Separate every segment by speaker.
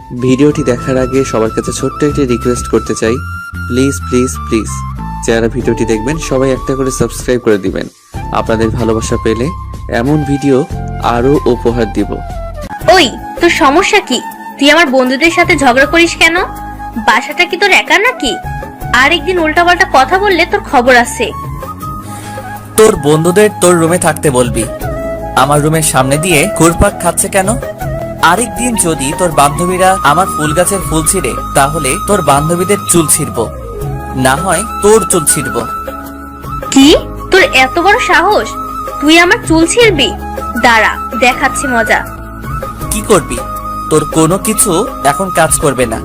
Speaker 1: ভিডিওটি দেখার আগে সবার কাছে ছোট্ট একটি রিকোয়েস্ট করতে চাই, প্লিজ প্লিজ প্লিজ যারা ভিডিওটি দেখবেন সবাই একটা করে সাবস্ক্রাইব করে দিবেন। আপনাদের ভালোবাসা পেলে এমন ভিডিও আরো উপহার দিব।
Speaker 2: ওই তোর সমস্যা কি? তুই আমার বন্ধুদের সাথে ঝগড়া করিস কেন? বাসাটা কি তোর একা নাকি? আর একদিন উল্টাপাল্টা কথা বললে তোর খবর আছে।
Speaker 3: তোর বন্ধুদের তোর রুমে থাকতে বলবি। আমার রুমের সামনে দিয়ে ঘুরপাক খাচ্ছে কেন? আরেকদিন যদি তোর বান্ধবীরা আমার ফুল গাছের ফুল ছিঁড়ে, তাহলে তোর বান্ধবীদের চুল ছিঁড়বো, না হয় তোর চুল ছিঁড়বো।
Speaker 2: কি? তোর এত বড় সাহস? তুই আমার চুল ছিঁড়বি? দাঁড়া, দেখাচ্ছি মজা।
Speaker 3: কি করবি? তোর কোনো কিছু এখন কাজ করবে না।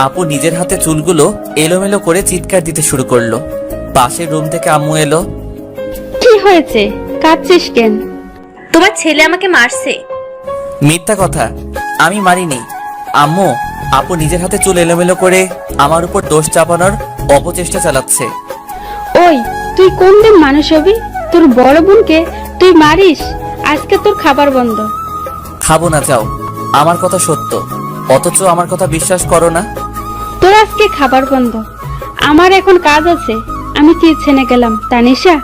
Speaker 3: আপু নিজের হাতে চুলগুলো এলোমেলো করে চিৎকার দিতে শুরু করলো। পাশের রুম থেকে আম্মু এলো।
Speaker 4: কি হয়েছে, কাঁদছিস কেন?
Speaker 2: তোমার ছেলে আমাকে মারছে।
Speaker 3: মিথ্যা কথা, আমি মারিনি। আম্মু, আপু নিজের হাতে চুল এলোমেলো করে আমার উপর দোষ চাপানোর অপচেষ্টা চালাচ্ছে।
Speaker 4: ওই তুই কোন দিন মানুষ হবি? তোর বড় বোনকে তুই মারিস? আজকে তোর খাবার বন্ধ।
Speaker 3: খাবো না, যাও। আমার কথা সত্য, অথচ আমার কথা বিশ্বাস করো না।
Speaker 4: তোর আজকে খাবার বন্ধ। আমার এখন কাজ আছে, আমি কিচেনে গেলাম। তানিশা,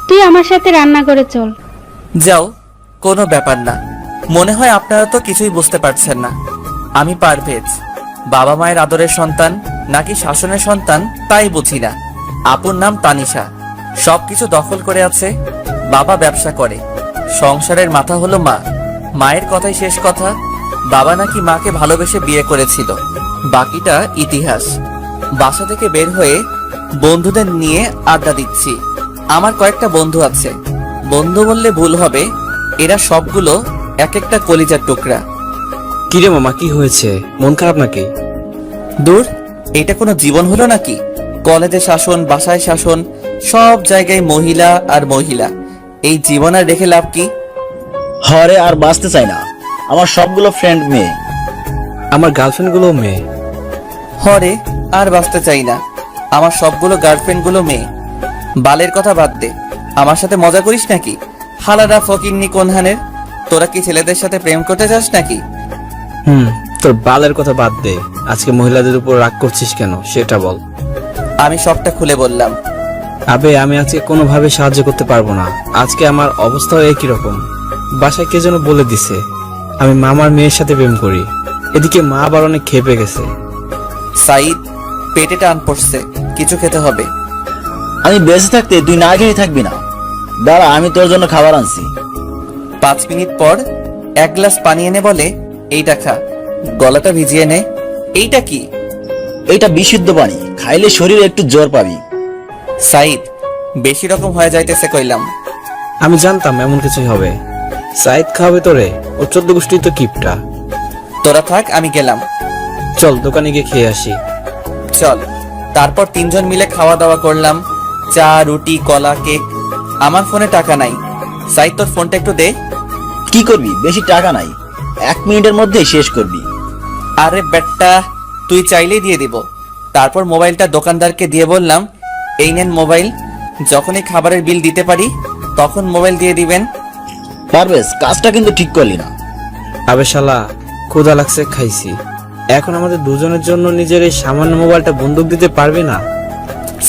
Speaker 4: তুই আমার সাথে রান্না করে চল।
Speaker 3: যাও, কোনো ব্যাপার না। মনে হয় আপনারা তো কিছুই বুঝতে পারছেন না। আমি পারভেজ, বাবা মায়ের আদরের সন্তান নাকি শাসনের সন্তান তাই বুঝি না। আপুর নাম তানিশা, সবকিছু দখল করে আছে। বাবা ব্যবসা করে, সংসারের মাথা হলো মা। মায়ের কথাই শেষ কথা। বাবা নাকি মাকে ভালোবেসে বিয়ে করেছিল, বাকিটা ইতিহাস। বাসা থেকে বের হয়ে বন্ধুদের নিয়ে আড্ডা দিচ্ছি। আমার কয়েকটা বন্ধু আছে, বন্ধু বললে ভুল হবে, এরা সবগুলো এক একটা কলিজার টুকরা।
Speaker 5: কিরে মামা, কি হয়েছে? মন খারাপ নাকি?
Speaker 3: দূর, এটা কোনো জীবন হলো নাকি? কলেজে শাসন, বাসায় শাসন, সব জায়গায় মহিলা আর মহিলা। এই জীবন আর রেখে লাভ কি?
Speaker 6: হরে আর বাঁচতে চাই না। আমার সবগুলো ফ্রেন্ড মেয়ে।
Speaker 5: আমার গার্লফ্রেন্ড গুলো মেয়ে।
Speaker 3: হরে আর বাঁচতে চাই না। আমার সবগুলো গার্লফ্রেন্ড গুলো মেয়ে। বালের কথা বাদ দে, আমার সাথে মজা করিস নাকি? হালারা ফকিন্নি কোনহানের। তোরা কি ছেলেদের সাথে প্রেম করতে চাস নাকি?
Speaker 5: তোর বালের কথা বাদ দে। আজকে মহিলাদের উপর রাগ করছিস কেন সেটা বল।
Speaker 3: আমি সবটা খুলে বললাম।
Speaker 5: আবে, আমি আজকে কোনোভাবে সাহায্য করতে পারবো না। আজকে আমার অবস্থাও একই রকম। বাসায় কে যেন বলে দিছে আমি মামার মেয়ের সাথে প্রেম করি। এদিকে মা আবার অনেক খেপে গেছে।
Speaker 3: সাইদ, পেটে টান পড়ছে, কিছু খেতে হবে।
Speaker 6: আমি বেঁচে থাকতে তুই না খেয়ে থাকবি না। দাঁড়া, আমি তোর জন্য খাবার আনছি।
Speaker 3: 5 মিনিট পর এক গ্লাস পানি এনে বলে, এইটা খা, গলাটা ভিজিয়ে নে। এইটা কি?
Speaker 6: এইটা বিশুদ্ধ পানি, খাইলে শরীরে একটু জোর পাবি।
Speaker 3: সাইদ, বেশি রকম হয়ে যাইতেছে কইলাম।
Speaker 5: আমি জানতাম এমন কিছুই হবে। সাইদ খাবে তোরে? ও 14 গোষ্ঠী তো কিপটা।
Speaker 3: তোরা থাক, আমি গেলাম।
Speaker 5: চল দোকানে গিয়ে খেয়ে আসি।
Speaker 3: চল। তারপর 3 জন মিলে খাওয়া দাওয়া করলাম, চা, রুটি, কলা, কেক। আমার ফোনে টাকা নাই। সাইদ, তোর ফোনটা একটু দে।
Speaker 6: কি করবি? বেশি টাকা নাই, 1 মিনিটের মধ্যে শেষ করবি।
Speaker 3: আরে বেটা, তুই চাইলেই দিয়ে দিব। তারপর মোবাইলটা দোকানদারকে দিয়ে বললাম, এই নেন মোবাইল, যখনই খাবারের বিল দিতে পারি তখন মোবাইল দিয়ে দিবেন।
Speaker 6: পারভেজ, কাজটা কিন্তু ঠিক করলি না।
Speaker 5: আবে শালা, ক্ষুধা লাগছে, খাইছি। এখন আমাদের দুজনের জন্য নিজের এই সামান্য মোবাইলটা বন্দুক দিতে পারবি না?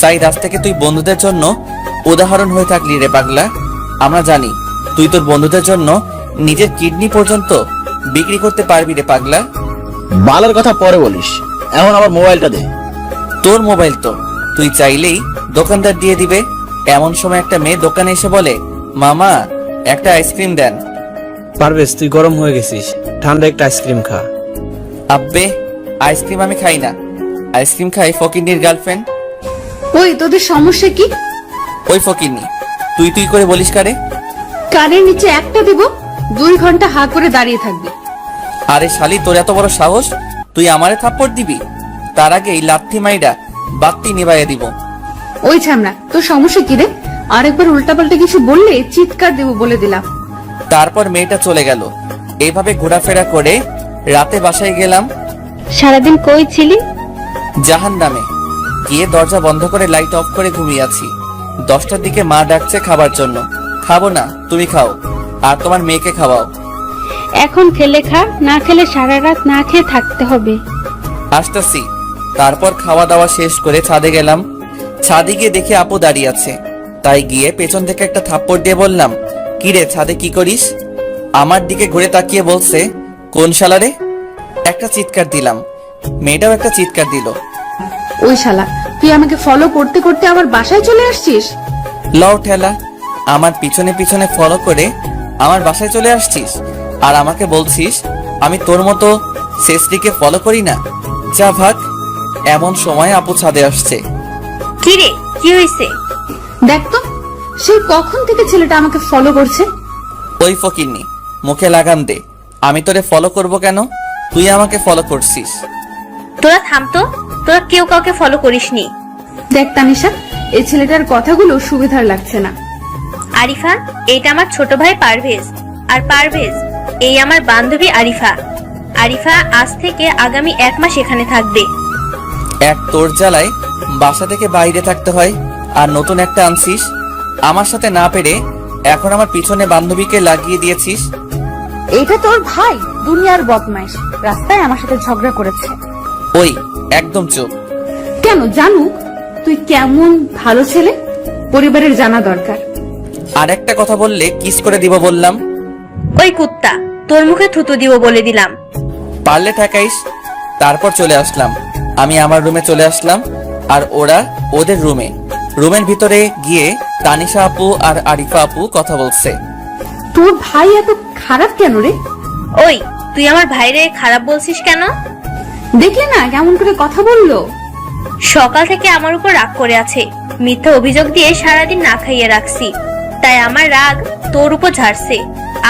Speaker 3: সাইদ, আজ থেকে তুই বন্ধুদের জন্য উদাহরণ হয়ে থাকলি রে পাগলা। আমরা জানি তুই তোর বন্ধুদের জন্য নিজের কিডনি পর্যন্ত বিক্রি করতে পারবি রে পাগলা।
Speaker 6: বালের কথা পরে বলিস, এখন আমার মোবাইলটা দে।
Speaker 3: তোর মোবাইল তো তুই চাইলেই দোকানদার দিয়ে দিবে। এমন সময় একটা মেয়ে দোকানে এসে বলে, মামা একটা আইসক্রিম দেন।
Speaker 5: পারভেজ, তুই গরম হয়ে গেছিস, ঠান্ডা একটা আইসক্রিম খা।
Speaker 3: আব্বে, আইসক্রিম আমি খাই না। আইসক্রিম খাই ফকিন্নির গার্লফ্রেন্ড।
Speaker 7: ওই তোদের সমস্যা কি?
Speaker 3: ওই ফকিন্নি, তুই তুই করে বলিস কারে?
Speaker 7: কানের নিচে একটা দেব, 2 ঘন্টা হা করে দাঁড়িয়ে থাকবি।
Speaker 3: আরে শালি, তোর এত বড় সাহস, তুই আমারে থাপ্পড় দিবি? তার আগে এই লাথি মাইডা বাত্তি নিভাইয়া দিব।
Speaker 7: ওই ছামড়া, তোর সমস্যা কি রে? আরেকবার উল্টাপাল্টা কিছু বললে চিৎকার দেব বলে দিলাম।
Speaker 3: তারপর মেয়েটা চলে গেল। এইভাবে ঘোরাফেরা করে রাতে বাসায় গেলাম।
Speaker 4: সারাদিন কই ছিলি?
Speaker 3: জাহান্নামে। গিয়ে দরজা বন্ধ করে লাইট অফ করে ঘুমিয়ে আছি। 10টার দিকে মা ডাকছে খাবার জন্য। খাবো না, তুমি খাও, আর তোমার মেয়েকে খাওয়াও।
Speaker 4: এখন খেলে খা, না খেলে সারা রাত না খেয়ে থাকতে হবে।
Speaker 3: আসতেছি। তারপর খাওয়া দাওয়া শেষ করে ছাদে গেলাম। ছাদে গিয়ে দেখি আপু দাঁড়িয়ে আছে, তাই গিয়ে পেছন থেকে একটা থাপ্পড় দিয়ে বললাম, কি রে ছাদে কি করিস? আমার দিকে ঘুরে তাকিয়ে বলছে, কোন শালারে? একটা চিৎকার দিলাম, মেয়েটাও একটা চিৎকার দিল।
Speaker 7: ওই শালা, তুই আমাকে ফলো করতে করতে আবার বাসায় চলে আসছিস?
Speaker 3: লও ঠেলা, আমার পিছনে পিছনে ফলো করে আমার বাসায় চলে আসছিস আর আমাকে বলছিস আমি তোর মতো শেষটিকে ফলো করি না? যা ভাগ। এমন সময় আপু ছাদে আসছে।
Speaker 2: কি রে, কি হয়েছে?
Speaker 7: দেখ তো, সেই কখন থেকে ছেলেটা আমাকে ফলো করছে।
Speaker 3: ওই ফকিন্নি, মুখে লাগাম দে। আমি তোরে ফলো করব কেন? তুই আমাকে ফলো করছিস।
Speaker 2: তোরা থামতো, তোরা কেউ কাউকে ফলো করিসনি।
Speaker 7: দেখ তানিশা, এই ছেলেটার কথাগুলো সুবিধার লাগছে না।
Speaker 2: আরিফা, এইটা আমার ছোট ভাই পারভেজ, আর পারভেজ এই আমার বান্ধবী আরিফা। আরিফা আজ থেকে আগামী 1 মাস এখানে থাকবে।
Speaker 3: এক তোর জ্বালায় বাসা থেকে বাইরে থাকতে হয়, আর নতুন একটা আনছিস। আমার সাথে না পেরে এখন আমার পিছনে বান্ধবীকে লাগিয়ে দিয়েছিস।
Speaker 7: এটা তোর ভাই দুনিয়ার বদমাইশ, রাস্তায় আমার সাথে ঝগড়া করেছে।
Speaker 3: ওই একদম চুপ।
Speaker 7: কেন জানুক তুই কেমন ভালো ছেলে, পরিবারের জানা দরকার।
Speaker 3: আর একটা কথা বললে কিস করে দিব বললাম।
Speaker 2: ওই কুত্তা, তোর মুখে থুতু দিব বলে দিলাম।
Speaker 3: পারলে ঠেকাইস। তারপর চলে আসলাম, আমি আমার রুমে চলে আসলাম আর ওরা ওদের রুমে। রুমের ভিতরে গিয়ে তানিশা আপু আর আরিফা আপু কথা বলছে।
Speaker 7: তোর ভাই এত খারাপ কেন রে?
Speaker 2: ওই, তুই আমার ভাইরে খারাপ বলছিস কেন?
Speaker 7: দেখলে না কেমন করে কথা বললো।
Speaker 2: সকাল থেকে আমার উপর রাগ করে আছে, মিথ্যা অভিযোগ দিয়ে সারাদিন না খাইয়ে রাখছি, তাই আমার রাগ তোর উপর ঝাড়ছে।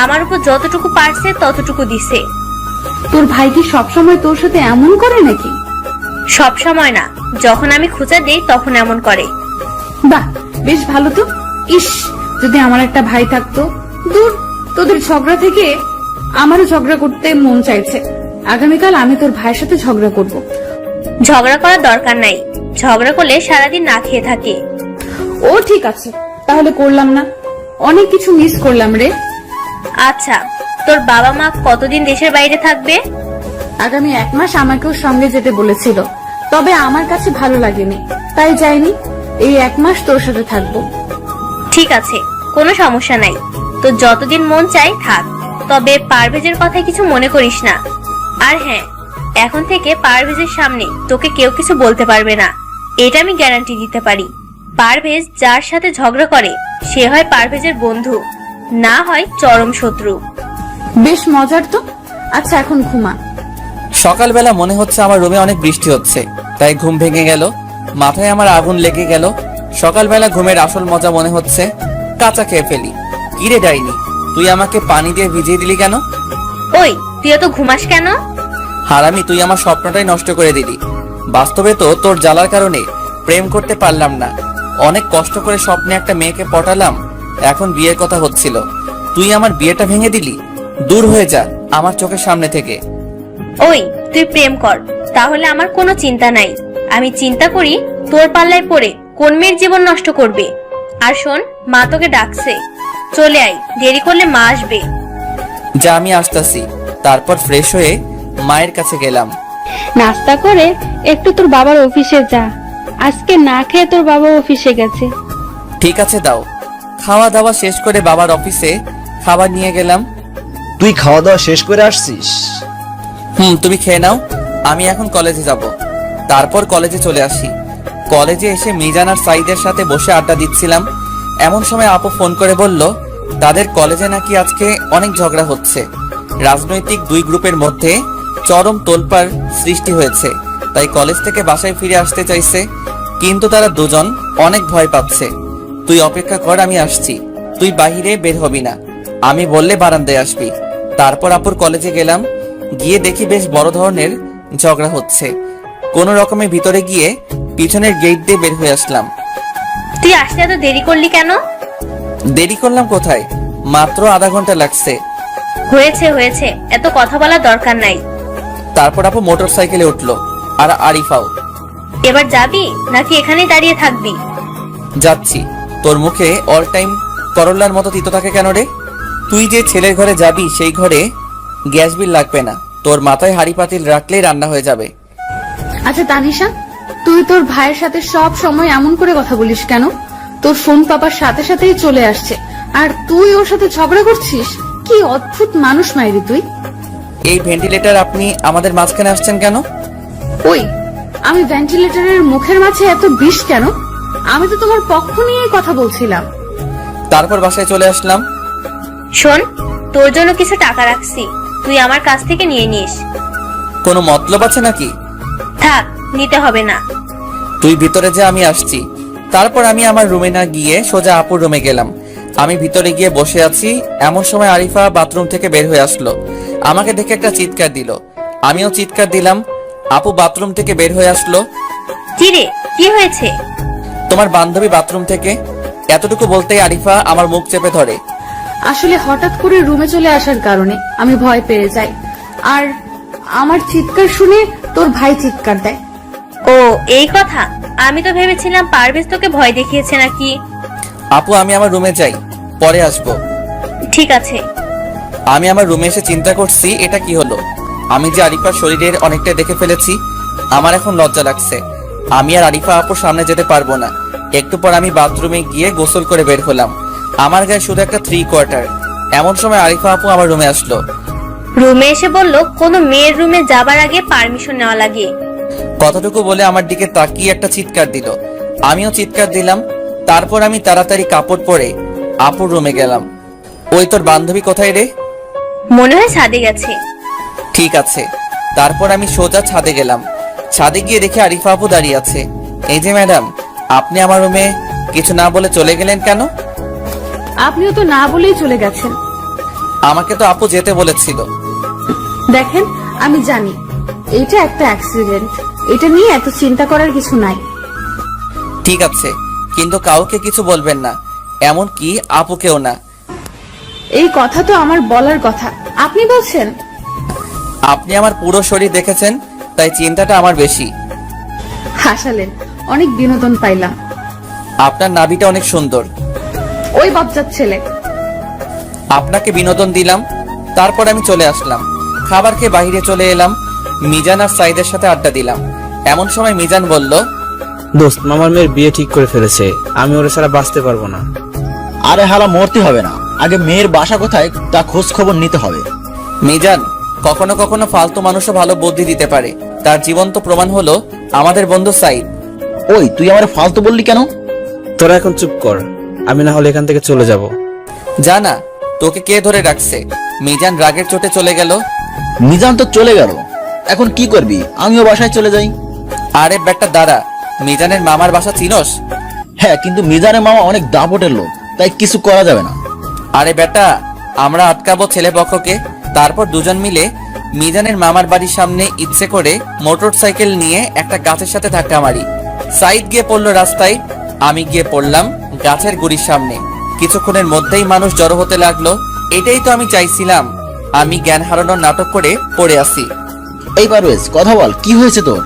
Speaker 2: আমার উপর যতটুকু পারছে ততটুকু দিছে।
Speaker 7: তোর ভাই কি সবসময় তোর সাথে এমন করে নাকি?
Speaker 2: সব সময় না, যখন আমি খোঁচা দেই তখন এমন করে।
Speaker 7: বাহ, বেশ ভালো তো। ইস, যদি আমার একটা ভাই থাকতো। দূর, তোদের ঝগড়া থেকে আমারও ঝগড়া করতে মন চাইছে। আগামীকাল আমি তোর ভাইয়ের সাথে ঝগড়া করব।
Speaker 2: ঝগড়া করার দরকার নাই, ঝগড়া করলে সারাদিন না খেয়ে থাকে।
Speaker 7: ও ঠিক আছে, তাহলে করলাম না। অনেক কিছু মিস করলাম রে।
Speaker 2: আচ্ছা, তোর বাবা মা কতদিন দেশের বাইরে থাকবে?
Speaker 7: আগামী 1 মাস আমাকেও সঙ্গে যেতে বলেছিল, তবে আমার কাছে ভালো লাগেনি, তাই যাইনি। এই 1 মাস তোর সাথে থাকবো।
Speaker 2: ঠিক আছে, কোনো সমস্যা নাই, তোর যতদিন মন চাই থাক, তবে পারভেজের কথা কিছু মনে করিস না। আর হ্যাঁ, এখন থেকে পারভেজের সামনে তোকে কেউ কিছু বলতে পারবে না, এটা আমি গ্যারান্টি দিতে পারি। পারভেজ যার সাথে ঝগড়া করে সে হয় পারভেজের বন্ধু, না হয় চরম শত্রু।
Speaker 7: বেশ মজার তো। আচ্ছা, এখন ঘুমা।
Speaker 3: সকালবেলা মনে হচ্ছে আমার রুমে অনেক বৃষ্টি হচ্ছে, তাই ঘুম ভেঙে গেল। মাথায় আমার আগুন লেগে গেল। সকালবেলা ঘুমের আসল মজা মনে হচ্ছে কাঁচা খেয়ে ফেলি। কিরে ডাইনি, তুই আমাকে পানি দিয়ে ভিজিয়ে দিলি কেন?
Speaker 2: ওই, তুই এত ঘুমাস কেন?
Speaker 3: হারামি, তুই আমার স্বপ্নটাই নষ্ট করে দিলি। বাস্তবে তো তোর জ্বালার কারণে প্রেম করতে পারলাম না। অনেক কষ্ট করে স্বপ্নে একটা মেয়েকে পটালাম, এখন বিয়ের কথা হচ্ছিল, তুই আমার বিয়েটা ভেঙে দিলি। দূর হয়ে যা আমার চোখের সামনে থেকে।
Speaker 2: ওই, তুই প্রেম কর, তাহলে আমার কোনো চিন্তা নাই। আমি চিন্তা করি তোর পাল্লায় পড়ে কোন মেয়ের জীবন নষ্ট করবে। আর শোন, মা তোকে ডাকছে, চলে আয়, দেরি করলে মা আসবে।
Speaker 3: যা, আমি আসতাছি। তারপর ফ্রেশ হয়ে মায়ের কাছে গেলাম।
Speaker 4: নাস্তা করে একটু তোর বাবার অফিসে যা, আজকে না খেয়ে তোর বাবা অফিসে গেছে।
Speaker 3: ঠিক আছে, দাও। খাওয়া দাওয়া শেষ করে বাবার অফিসে খাবার নিয়ে গেলাম।
Speaker 6: তুই খাওয়া দাওয়া শেষ করে আসছিস?
Speaker 3: তুমি খেয়ে নাও, আমি এখন কলেজে যাব। তারপর কলেজে চলে আসি। কলেজে এসে মিজান আর সাইদের সাথে বসে আড্ডা দিচ্ছিলাম, এমন সময় আপু ফোন করে বলল তাদের কলেজে নাকি আজকে অনেক ঝগড়া হচ্ছে। রাজনৈতিক 2 গ্রুপের মধ্যে চরম তোলপাড় সৃষ্টি হয়েছে, তাই কলেজ থেকে বাসায় ফিরে আসতে চাইছে, কিন্তু তারা দুজন অনেক ভয় পাচ্ছে। তুই অপেক্ষা কর, আমি আসছি, তুই বাহিরে বের হবি না, আমি বললে বারান্দায় আসবি। তারপর আপুর কলেজে গেলাম, গিয়ে দেখি বেশ বড় ধরনের ঝগড়া হচ্ছে। কোনো রকমে ভিতরে গিয়ে পিছনের গেট দিয়ে বের হয়ে আসলাম।
Speaker 2: তুই আসতে এত দেরি করলি কেন?
Speaker 3: দেরি করলাম কোথায়, মাত্র আধা ঘন্টা লাগছে।
Speaker 2: হয়েছে হয়েছে, এত কথা বলার দরকার নাই।
Speaker 3: তারপর আপু মোটর সাইকেলে উঠলো, আর আরিফাও।
Speaker 2: এবার যাবি নাকি এখানেই দাঁড়িয়ে থাকবি?
Speaker 3: যাচ্ছি। তোর মুখে অল টাইম করল্লার মতো তিতো থাকে কেন রে? তুই যে ছেলের ঘরে যাবি সেই ঘরে গ্যাস বিল লাগবে না, তোর মাথায় হাঁড়ি পাতিল রাখলেই রান্না হয়ে যাবে।
Speaker 7: আচ্ছা তানিশা, তুই তোর ভাইয়ের সাথে সব সময় এমন করে কথা বলিস কেন? তোর ফোন পাপার সাথে সাথেই চলে আসছে, আর তুই ওর সাথে ঝগড়া করছিস। কি অদ্ভুত মানুষ মাইরি তুই।
Speaker 3: এই ভেন্টিলেটর আপনি আমাদের মাঝখানে আসছেন কেন?
Speaker 7: ওই, আমি ভেন্টিলেটরের মুখের মাঝে এত বিষ কেন? আমি তো তোমার পক্ষ নিয়েই কথা বলছিলাম।
Speaker 3: তারপর বাসায় চলে আসলাম।
Speaker 2: শোন, তোর জন্য কিছু টাকা রাখছি, তুই আমার কাছ থেকে নিয়ে নিস।
Speaker 3: কোনো মতলব আছে নাকি?
Speaker 2: থাক, নিতে হবে না।
Speaker 3: তুই ভিতরে যা, আমি আসছি। তারপর আমি আমার রুমে না গিয়ে সোজা আপুর রুমে গেলাম। আমি ভিতরে গিয়ে বসে আছি, এমন সময় আরিফা বাথরুম থেকে বের হয়ে আসলো। আমাকে দেখে একটা চিৎকার দিল, আমিও চিৎকার দিলাম। আপু বাথরুম থেকে বের হয়ে আসলো।
Speaker 2: কি রে, কি হয়েছে?
Speaker 3: তোমার বান্ধবী বাথরুম থেকে, এতটুকু বলতেই আরিফা আমার মুখ চেপে ধরে।
Speaker 7: আসলে হঠাৎ করে রুমে চলে আসার কারণে আমি ভয় পেয়ে যাই, আর আমার চিৎকার শুনে তোর ভাই চিৎকার দেয়।
Speaker 2: ও এই কথা, আমি তো ভেবেছিলাম পারভেজ তোকে ভয় দেখিয়েছে নাকি।
Speaker 3: আপু আমি আমার রুমে যাই, পরে আসবো।
Speaker 2: ঠিক আছে।
Speaker 3: আমি আমার রুমে এসে চিন্তা করছি এটা কি হলো। আমি যে আরিফার শরীরের অনেকটা দেখে ফেলেছি, আমার এখন লজ্জা লাগছে। আমি আর আরিফা আপুর সামনে যেতে পারবো না। একটু পর আমি বাথরুমে গিয়ে গোসল করে বের হলাম। আমার গায়ে শুধু একটা 3/4। এমন সময় আরিফা আপু আমার রুমে আসলো।
Speaker 2: রুমে এসে বলল কোনো মেয়ের রুমে যাবার আগে পারমিশন নেওয়া লাগে।
Speaker 3: কথাটুকু বলে আমার দিকে তাকিয়ে একটা চিৎকার দিল, আমিও চিৎকার দিলাম। তারপর আমি তাড়াতাড়ি কাপড় পরে আপুর রুমে গেলাম। ওই তোর বান্ধবী কোথায় রে?
Speaker 2: মনে হয় ছাদে গেছে।
Speaker 3: ঠিক আছে। তারপর আমি সোজা ছাদে গেলাম। ছাদে গিয়ে দেখি আরিফা আপু দাঁড়িয়ে আছে। এই যে ম্যাডাম, আপনি আমার রুমে কিছু না বলে চলে গেলেন কেন?
Speaker 7: আপনিও তো না বলেই চলে গেছেন।
Speaker 3: আমাকে তো আপু যেতে বলেছিল।
Speaker 7: দেখেন, আমি জানি এটা একটা অ্যাক্সিডেন্ট, এটা নিয়ে এত চিন্তা করার কিছু নাই।
Speaker 3: ঠিক আছে, কিন্তু কাউকে কিছু বলবেন না, এমনকি আপুকেও না।
Speaker 7: এই কথা তো আমার বলার কথা, আপনি বলছেন?
Speaker 3: আপনি আমার পুরো শরীর দেখেছেন, তাই চিন্তাটা আমার বেশি।
Speaker 7: হাসালেন, অনেক বিনোদন পাইলাম।
Speaker 3: আপনার নাভিটা অনেক সুন্দর।
Speaker 7: ওই বজ্জাত ছেলে।
Speaker 3: আপনাকে বিনোদন দিলাম। তারপর আমি চলে আসলাম। খাবার খেয়ে বাইরে চলে এলাম। মিজান আর সাইদের সাথে আড্ডা দিলাম। এমন সময় মিজান বলল,
Speaker 5: দোস্ত, মামার মেয়ের বিয়ে ঠিক করে ফেলেছে, আমি ওরা ছাড়া বাঁচতে পারবো না।
Speaker 6: আরে হালা, মরতে হবে না, আগে মেয়ের বাসা কোথায় তা খোঁজ খবর নিতে হবে।
Speaker 3: মিজান, কখনো কখনো ফালতু মানুষও ভালো বুদ্ধি দিতে পারে। তার জীবন্ত প্রমাণ হলো আমাদের বন্ধু সাইদ।
Speaker 6: ওই, তুই আমার ফালতু বললি কেন?
Speaker 5: তোরা এখন চুপ কর, আমি না হলে এখান থেকে চলে যাব।
Speaker 3: জানা তোকে কে ধরে রাখছে? মিজান রাগের চোটে চলে গেল।
Speaker 6: মিজান তো চলে গেল, এখন কি করবি? আমিও বাসায় চলে যাই।
Speaker 3: আরে বেটা দাঁড়া, মিজানের মামার বাসা চিনোস?
Speaker 6: হ্যাঁ, কিন্তু মিজানের মামা অনেক দাপটের লোক, তাই কিছু করা যাবে না।
Speaker 3: আরে বেটা, আমরা আটকাবো ছেলে পক্ষকে। তারপর দুজন মিলে মিজানের মামার বাড়ির সামনে ইচ্ছে করে মোটর সাইকেল নিয়ে একটা গাছের সাথে ধাক্কা মারি। সাইদ গিয়ে পড়লো রাস্তায়, আমি গিয়ে পড়লাম গাছের গুড়ির সামনে। কিছুক্ষণের মধ্যেই মানুষ জড়ো হতে লাগলো। এটাই তো আমি চাইছিলাম। আমি জ্ঞান হারানোর নাটক করে পড়ে আসি।
Speaker 6: এই পারভেজ, কথা বল, কি হয়েছে তোর?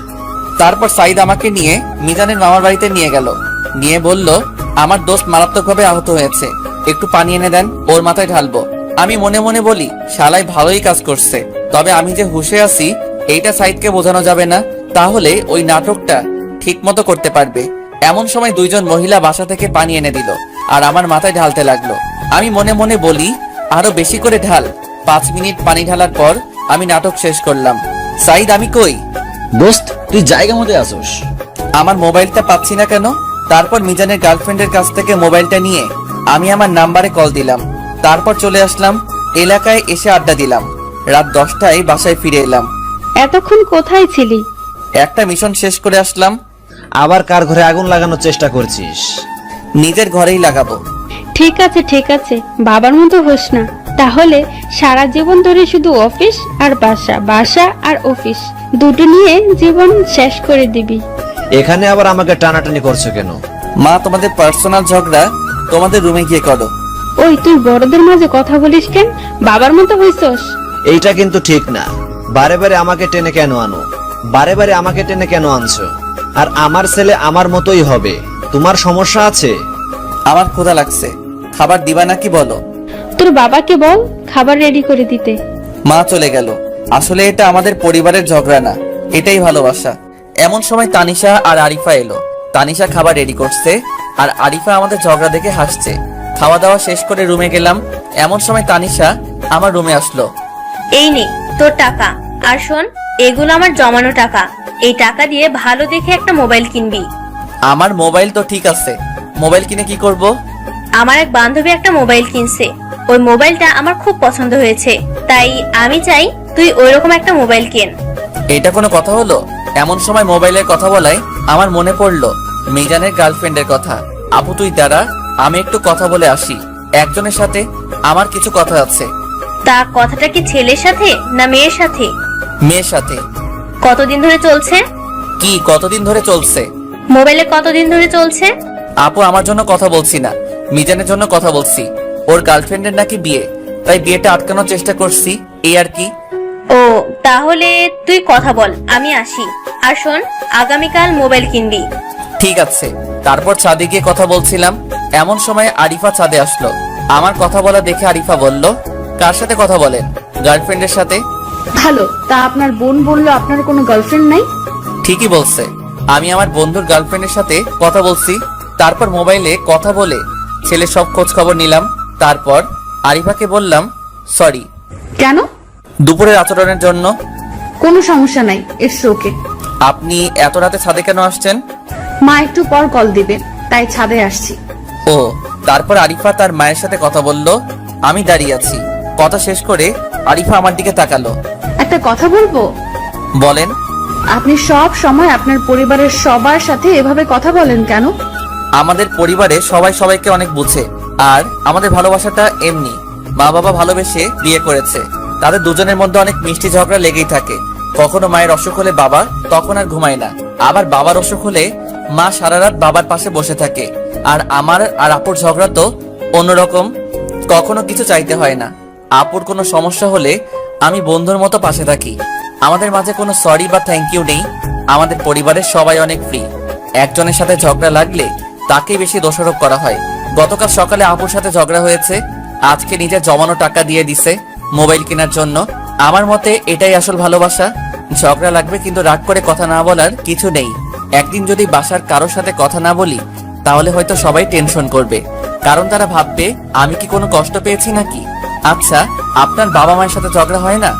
Speaker 3: তারপর সাইদ আমাকে নিয়ে মিজানের মামার বাড়িতে নিয়ে গেল। নিয়ে বলল, আমার দোস্ত মারাত্মকভাবে আহত হয়েছে, একটু পানি এনে দেন, ওর মাথায় ঢালবো। আমি মনে মনে বলি, শালাই ভালোই কাজ করছে, তবে আমি যে হুঁশে আছি এইটা সাইদকে বোঝানো যাবে না, তাহলে ওই নাটকটা ঠিক মতো করতে পারবে। এমন সময় দুইজন মহিলা বাসা থেকে পানি এনে দিল আর আমার মাথায় ঢালতে লাগলো। আমি মনে মনে বলি, আরো বেশি করে ঢাল। 5 মিনিট পানি ঢালার পর আমি নাটক শেষ করলাম। সাইদ, আমি কই?
Speaker 6: দোস্ত, তুই জায়গা মতো আসোস।
Speaker 3: আমার মোবাইলটা পাচ্ছি না কেন? তারপর মিজানের গার্লফ্রেন্ডের কাছ থেকে মোবাইলটা নিয়ে আমি আমার নাম্বারে কল দিলাম। তারপর চলে আসলাম এলাকায়, এসে আড্ডা দিলাম। রাত 10টায় বাসায় ফিরে এলাম।
Speaker 4: এতক্ষণ কোথায় ছিলি?
Speaker 3: একটা মিশন শেষ করে আসলাম।
Speaker 8: আবার কার ঘরে আগুন লাগানোর চেষ্টা করছিস?
Speaker 3: নিজের ঘরেই লাগাবো।
Speaker 4: ঠিক আছে ঠিক আছে, বাবার মতো হোস না, তাহলে সারা জীবন ধরে শুধু অফিস আর বাসা, বাসা আর অফিস দুটো নিয়ে জীবন শেষ করে দিবি।
Speaker 8: এখানে আবার আমাকে টানাটানি করছো কেন?
Speaker 3: মা, তোমাদের পার্সোনাল ঝগড়া তোমাদের রুমে গিয়ে করো।
Speaker 4: ওই, তুই বড়দের মাঝে কথা বলিস কেন? বাবার মতো হইছস।
Speaker 8: এইটা কিন্তু ঠিক না। বারে বারে আমাকে টেনে কেন আনো? বারে বারে আমাকে টেনে কেন আনছো? আর আমার ছেলে আমার মতোই হবে, তোমার সমস্যা আছে?
Speaker 3: আমার ক্ষুধা লাগছে, খাবার দিবা নাকি বলো?
Speaker 4: তোর বাবাকে বল খাবার রেডি করে দিতে।
Speaker 3: মা চলে গেল। আসলে এটা আমাদের পরিবারের ঝগড়া না, এটাই ভালোবাসা। এমন সময় তানিশা আর আরিফা এলো। তানিশা খাবার রেডি করছে আর আরিফা আমাদের ঝগড়া দেখে হাসছে। খাওয়া দাওয়া শেষ করে রুমে গেলাম। এমন সময় তানিশা আমার রুমে আসলো।
Speaker 2: এই নে তোর টাকা, আর শোন, এগুলো আমার জমানো টাকা। এই টাকা দিয়ে ভালো দেখে একটা মোবাইল কিনবি।
Speaker 3: আমার মোবাইল তো ঠিক আছে, মোবাইল কিনে কি করব?
Speaker 2: আমার এক বান্ধবী একটা মোবাইল কিনছে, ওই মোবাইলটা আমার খুব পছন্দ হয়েছে, তাই আমি চাই তুই ওইরকম একটা মোবাইল কেন।
Speaker 3: এটা কোনো কথা হলো? এমন সময় মোবাইলের কথা বলায় আমার মনে পড়লো মিজানের গার্লফ্রেন্ডের কথা। আপু তুই দাঁড়া, আমি একটু কথা বলে আসি। একজনের সাথে আমার কিছু কথা আছে।
Speaker 2: তা কথাটা কি ছেলের সাথে না মেয়ের সাথে?
Speaker 3: মেয়ের সাথে।
Speaker 2: কতদিন ধরে চলছে?
Speaker 3: কি কতদিন ধরে চলছে?
Speaker 2: মোবাইলে কতদিন ধরে চলছে?
Speaker 3: আপু আমার জন্য কথা বলছি না, মিজানের জন্য কথা বলছি। ওর গার্লফ্রেন্ডের নাকি বিয়ে, তাই বিয়েটা আটকানোর চেষ্টা করছি, এই আর কি।
Speaker 2: ও তাহলে তুই কথা বল, আমি আসি। আর শোন, আগামীকাল মোবাইল কিনবি।
Speaker 3: ঠিক আছে। তারপর ছাদে গিয়ে কথা বলছিলাম। এমন সময় আরিফা ছাদে আসলো। আমার কথা বলা দেখে আরিফা বলল, কার সাথে কথা বলেন? গার্লফ্রেন্ডের সাথে।
Speaker 7: ভালো, তা আপনার বোন বললো আপনার কোনো গার্লফ্রেন্ড নাই?
Speaker 3: ঠিকই বলছে, আমি আমার বন্ধুর গার্লফ্রেন্ডের সাথে কথা বলছি। তারপর মোবাইলে কথা বলে ছেলে সব খোঁজ খবর নিলাম। তারপর আরিফাকে বললাম সরি
Speaker 7: কেন?
Speaker 3: দুপুরের আচরণের জন্য।
Speaker 7: কোনো সমস্যা নাই, ইটস ওকে।
Speaker 3: আপনি এত রাতে ছাদে কেন আসছেন?
Speaker 7: মা একটু পর কল দিবে, তাই ছাদে আসছি।
Speaker 3: ও, তারপর আরিফা তার মায়ের সাথে কথা বলল। আমি দাঁড়িয়ে আছি। কথা শেষ করে আরিফা আমার দিকে তাকালো।
Speaker 7: একটা কথা বলবো?
Speaker 3: বলেন।
Speaker 7: আপনি সব সময় আপনার পরিবারের সবার সাথে এভাবে কথা বলেন কেন?
Speaker 3: আমাদের পরিবারে সবাই সবাইকে অনেক বুঝে, আর আমাদের ভালোবাসাটা এমনি। মা বাবা ভালোবেসে বিয়ে করেছে, তাদের দুজনের মধ্যে অনেক মিষ্টি ঝগড়া লেগেই থাকে। কখনো মায়ের অসুখ হলে বাবা তখন আর ঘুমায় না, আবার বাবার অসুখ হলে মা সারা রাত বাবার পাশে বসে থাকে। আর আমার আর আপুর ঝগড়া তো অন্যরকম, কখনো কিছু চাইতে হয় না। আপুর কোনো সমস্যা হলে আমি বন্ধুর মতো পাশে থাকি। আমাদের মাঝে কোনো সরি বা থ্যাংক ইউ নেই। আমাদের পরিবারের সবাই অনেক ফ্রি। একজনের সাথে ঝগড়া লাগলে তাকেই বেশি দোষারোপ করা হয়। গতকাল সকালে আপুর সাথে ঝগড়া হয়েছে, আজকে নিজের জমানো টাকা দিয়ে দিছে মোবাইল কেনার জন্য। আমার মতে এটাই আসল ভালোবাসা। ঝগড়া লাগবে কিন্তু রাগ করে কথা না বলার কিছু নেই। একদিন যদি বাসার কারোর সাথে কথা না বলি, তাহলে হয়তো সবাই টেনশন করবে, কারণ তারা ভাববে আমি কি কোনো কষ্ট পেয়েছি নাকি। আচ্ছা, আপনার বাবা মায়ের সাথে ঝগড়া হয় না?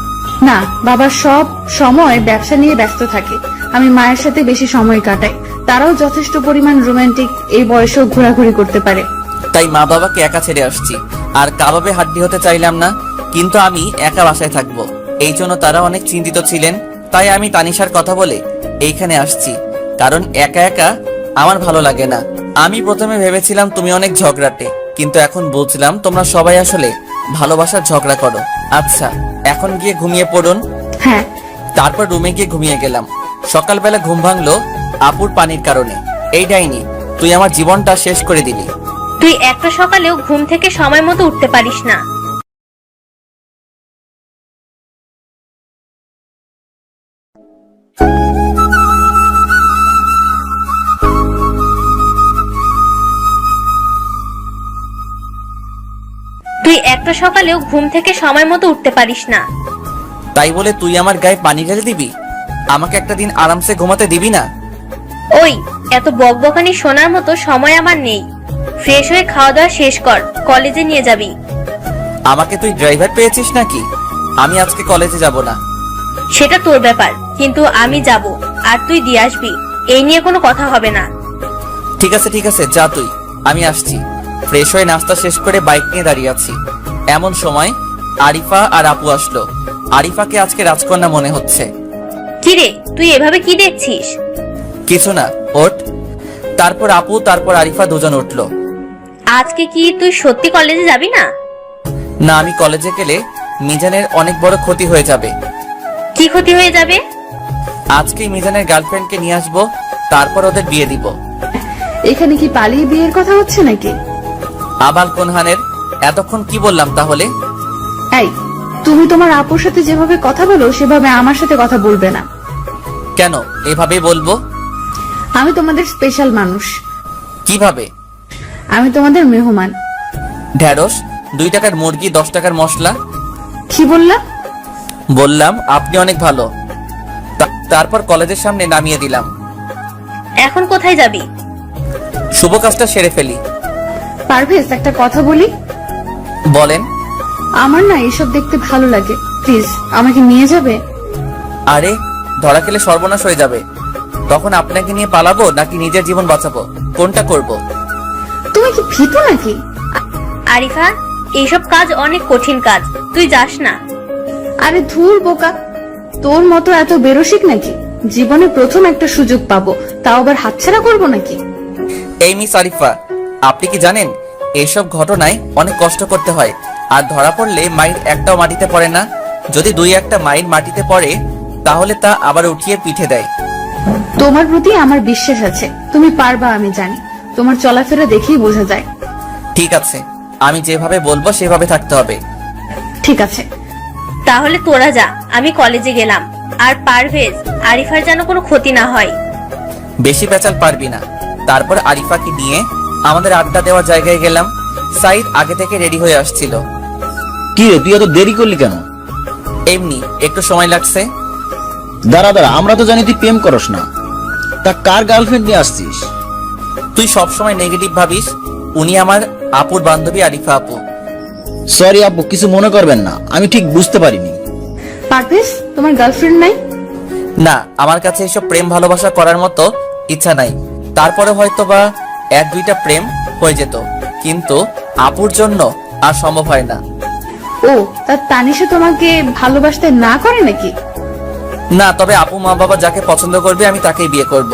Speaker 7: না, বাবা সব সময় ব্যবসা নিয়ে ব্যস্ত থাকে। আমি মায়ের সাথে বেশি সময় কাটাই। তারাও যথেষ্ট পরিমাণ রোমান্টিক, এই বয়সেও ঘোরাঘুরি করতে পারে।
Speaker 3: তাই মা বাবাকে একা ছেড়ে আসছি। আর কাবাবে হাড্ডি হতে চাইলাম না, কিন্তু আমি একা বাসায় থাকবো, এই জন্য তারা অনেক চিন্তিত ছিলেন। তাই আমি তানিশার কথা বলে এইখানে আসছি, কারণ একা একা আমার ভালো লাগে না। আমি প্রথমে ভেবেছিলাম তুমি অনেক ঝগড়াটে, কিন্তু এখন বুঝলাম তোমরা সবাই আসলে ভালোবাসার ঝগড়া করো। আচ্ছা, এখন গিয়ে ঘুমিয়ে পড়ুন।
Speaker 7: হ্যাঁ।
Speaker 3: তারপর রুমে গিয়ে ঘুমিয়ে গেলাম। সকালবেলা ঘুম ভাঙলো আপুর পানির কারণে। এই ডাইনি, তুই আমার জীবনটা শেষ করে দিলি।
Speaker 2: তুই একটা সকালেও ঘুম থেকে সময় মতো উঠতে পারিস না। তুই একটা সকালেও ঘুম থেকে সময় মতো উঠতে পারিস না।
Speaker 3: তাই বলে তুই আমার গায়ে পানি ঢেলে দিবি? আমাকে একটা দিন আরামসে ঘুমাতে দিবি না?
Speaker 2: ওই, এত বকবকানি শোনার মতো সময় আমার নেই। ফ্রেশ হয়ে খাওয়া দাওয়া শেষ কর, কলেজে নিয়ে যাবি।
Speaker 3: আমাকে তুই ড্রাইভার পেয়েছিস নাকি? আমি আজকে কলেজে যাব না।
Speaker 2: সেটা তোর ব্যাপার, কিন্তু আমি যাব, আর তুই দিয়ে আসবি। এই নিয়ে কোনো কথা হবে না।
Speaker 3: ঠিক আছে ঠিক আছে, যা তুই, আমি আসছি। ফ্রেশ হয়ে নাস্তা শেষ করে বাইক নিয়ে দাঁড়িয়ে আছি। এমন সময় আরিফা আর আপু আসলো। আরিফাকে আজকে রাজকন্যা মনে হচ্ছে।
Speaker 2: কিরে, তুই এভাবে কি দেখছিস?
Speaker 3: কিছু না, ওঠ। তারপর আপু তারপর আরিফা দুজন উঠলো।
Speaker 2: আজকে কি তুই সত্যি কলেজে যাবি না?
Speaker 3: না, আমি কলেজে গেলে মিজানের অনেক বড় ক্ষতি হয়ে যাবে।
Speaker 2: কি ক্ষতি হয়ে যাবে?
Speaker 3: আজকেই মিজানের গার্লফ্রেন্ডকে নিয়ে আসবো, তারপর ওদের বিয়ে দিব।
Speaker 7: এখানে কি পালিয়ে বিয়ের কথা হচ্ছে নাকি?
Speaker 3: আবাল কোনহানের, এতক্ষণ কি বললাম তাহলে?
Speaker 7: এই, তুমি তোমার আপুর সাথে যেভাবে কথা বলো সেভাবে আমার সাথে কথা বলবে না।
Speaker 3: কেন এভাবেই বলবো?
Speaker 7: আমি তোমাদের স্পেশাল মানুষ।
Speaker 3: কিভাবে?
Speaker 7: আমি তোমাদের মেহমান।
Speaker 3: ঢেঁড়স, 2 টাকার মুরগি, 10 টাকার মশলা।
Speaker 7: কি বললা?
Speaker 3: বললাম আপনি অনেক ভালো। তারপর কলেজের সামনে নামিয়ে দিলাম।
Speaker 2: এখন কোথায় যাবি?
Speaker 3: শুভ কাজটা সেরে ফেলি।
Speaker 7: পারভেজ, একটা কথা বলি।
Speaker 3: বলেন।
Speaker 7: আমার না এসব দেখতে ভালো লাগে, প্লিজ আমাকে নিয়ে যাবে?
Speaker 3: আরে ধরা খেলে সর্বনাশ হয়ে যাবে। তখন আপনাকে নিয়ে পালাবো নাকি নিজের জীবন বাঁচাবো, কোনটা করব?
Speaker 7: তুমি কি ভীতু নাকি?
Speaker 2: আরিফা, এইসব কাজ অনেক কঠিন কাজ, তুই যাস না।
Speaker 7: আরে ধুর বোকা, তোর মতো এত বেরসিক নাকি? জীবনে প্রথম একটা সুযোগ পাবো, তাও আবার হাতছাড়া করবো নাকি?
Speaker 3: এই মিস আরিফা, আপনি কি জানেন এইসব ঘটনায় অনেক কষ্ট করতে হয়, আর ধরা পড়লে মাইর একটাও মাটিতে পড়ে না। যদি 2-1টা মাইর মাটিতে পড়ে তাহলে তা আবার উঠিয়ে পিঠে দেয়।
Speaker 7: তোমার প্রতি আমার বিশ্বাস আছে, তুমি পারবা, আমি জানি। তোমার চলাফেরা দেখেই বোঝা যায়।
Speaker 3: ঠিক আছে, আমি যেভাবে বলবো সেভাবে থাকতে হবে।
Speaker 7: ঠিক আছে।
Speaker 2: তাহলে তোরা যা, আমি কলেজে গেলাম। আর পারভেজ, আরিফার যেন কোনো ক্ষতি না হয়।
Speaker 3: বেশি পেঁচাল পারবি না। তারপর আরিফাকে নিয়ে আমাদের আড্ডা দেওয়ার জায়গায় গেলাম। সাইদ আগে থেকে রেডি হয়ে আসছিল।
Speaker 6: কি রে, তুই এত দেরি করলি কেন?
Speaker 3: এমনি একটু সময় লাগছে।
Speaker 6: দাঁড়া দাঁড়া, আমরা তো জানি তুই প্রেম করস না, তা কার গার্লফ্রেন্ড নিয়ে আসছিস?
Speaker 3: তুই সবসময় নেগেটিভ ভাবিস। উনি আমার আপুর বান্ধবী আরিফা আপু।
Speaker 6: সরি আপু, কিছু মনে করবেন না, আমি ঠিক বুঝতে পারিনি।
Speaker 7: পারভেজ, তোমার গার্লফ্রেন্ড নাই?
Speaker 3: না, আমার কাছে এসব প্রেম ভালোবাসা করার মতো ইচ্ছা নাই। তারপরে হয়তো বা 1-2টা প্রেম হয়ে যেত, কিন্তু আপুর জন্য আর সম্ভব হয় না।
Speaker 7: ও, তা তানিশা তোমাকে ভালোবাসতে না করে নাকি?
Speaker 3: না, তবে আপু মা বাবা যাকে পছন্দ করবে আমি তাকেই বিয়ে করব।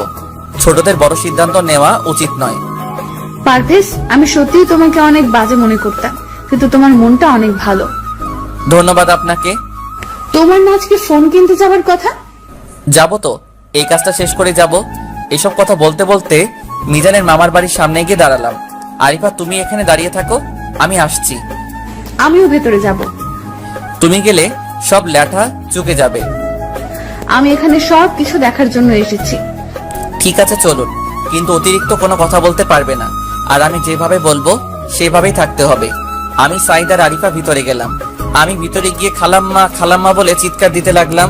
Speaker 3: ছোটদের বড় সিদ্ধান্ত নেওয়া উচিত নয়।
Speaker 7: পারভেজ, আমি সত্যিই তোমাকে অনেক বাজে মনে করতাম, কিন্তু তোমার মনটা অনেক ভালো।
Speaker 3: ধন্যবাদ আপনাকে।
Speaker 7: তোমার না আজকে ফোন কিনতে যাবার কথা?
Speaker 3: যাব তো, এই কাজটা শেষ করে যাব। এসব কথা বলতে বলতে মিজানের মামার বাড়ির সামনে গিয়ে দাঁড়ালাম। আরিফা, তুমি এখানে দাঁড়িয়ে থাকো, আমি আসছি।
Speaker 7: আমিও ভেতরে যাব।
Speaker 3: তুমি গেলে সব ল্যাঠা চুকে যাবে।
Speaker 7: আমি এখানে সব কিছু দেখার জন্য এসেছি।
Speaker 3: ঠিক আছে চলুন, কিন্তু অতিরিক্ত কোনো কথা বলতে পারবে না, আর আমি যেভাবে বলবো সেভাবেই থাকতে হবে। আমি সাইদ আর আরিফা ভিতরে গেলাম। আমি ভিতরে গিয়ে খালাম্মা খালাম্মা বলে চিৎকার দিতে লাগলাম।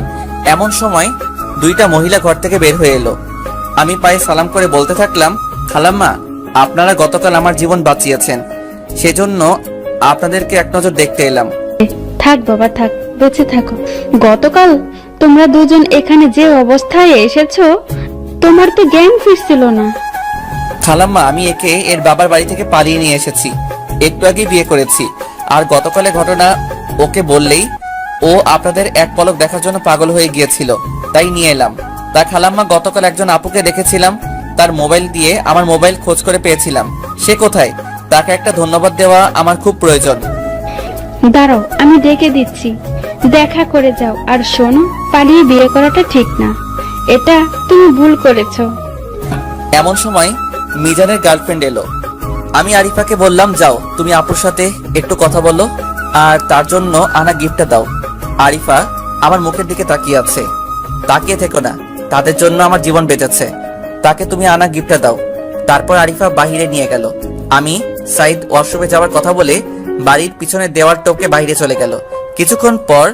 Speaker 3: এমন সময় 2টা মহিলা ঘর থেকে বের হয়ে এলো। আমি পায়ে সালাম করে বলতে থাকলাম, খালাম্মা, আপনারা গতকাল আমার জীবন বাঁচিয়েছেন, সেজন্য আপনাদেরকে এক নজর দেখতে এলাম।
Speaker 4: থাক বাবা থাক, বেঁচে থাকো। গতকাল তোমরা দুজন এখানে যে অবস্থায় এসেছো, তোমার তো জ্ঞান ফিরছিল না।
Speaker 3: খালাম্মা, আমি একে এর বাবার বাড়ি থেকে পালিয়ে নিয়ে এসেছি, একটু আগেই বিয়ে করেছি। আর গতকালের ঘটনা ওকে বললেই ও আপনাদের এক পলক দেখার জন্য পাগল হয়ে গিয়েছিল, তাই নিয়ে এলাম। তা খালাম্মা, গতকাল একজন আপুকে দেখেছিলাম, তার মোবাইল দিয়ে আমার মোবাইল খোঁজ করে পেয়েছিলাম। সে কোথায়? তাকে একটা ধন্যবাদ দেওয়া আমার খুব প্রয়োজন।
Speaker 4: দাঁড়াও, আমি ডেকে দিচ্ছি, দেখা করে যাও। আর শোনো, পালিয়ে বিয়ে করাটা ঠিক না, এটা তুমি ভুল করেছো।
Speaker 3: এমন সময় মিজানের গার্লফ্রেন্ড এলো। আমি আরিফাকে বললাম, যাও তুমি আপুর সাথে একটু কথা বলো, আর তার জন্য আনা গিফটটা দাও। আরিফা আমার মুখের দিকে তাকিয়ে আছে। তাকিয়ে থেকো না, তাদের জন্য আমার জীবন বেঁচেছে, তাকে তুমি আনা গিফটটা দাও। তারপর আরিফা বাহিরে নিয়ে গেল। আমি সাইদ ওয়াশরুমে যাওয়ার কথা বলে বাড়ির পিছনে দেওয়াল টপকে বাইরে চলে গেল। কিছুক্ষণ পর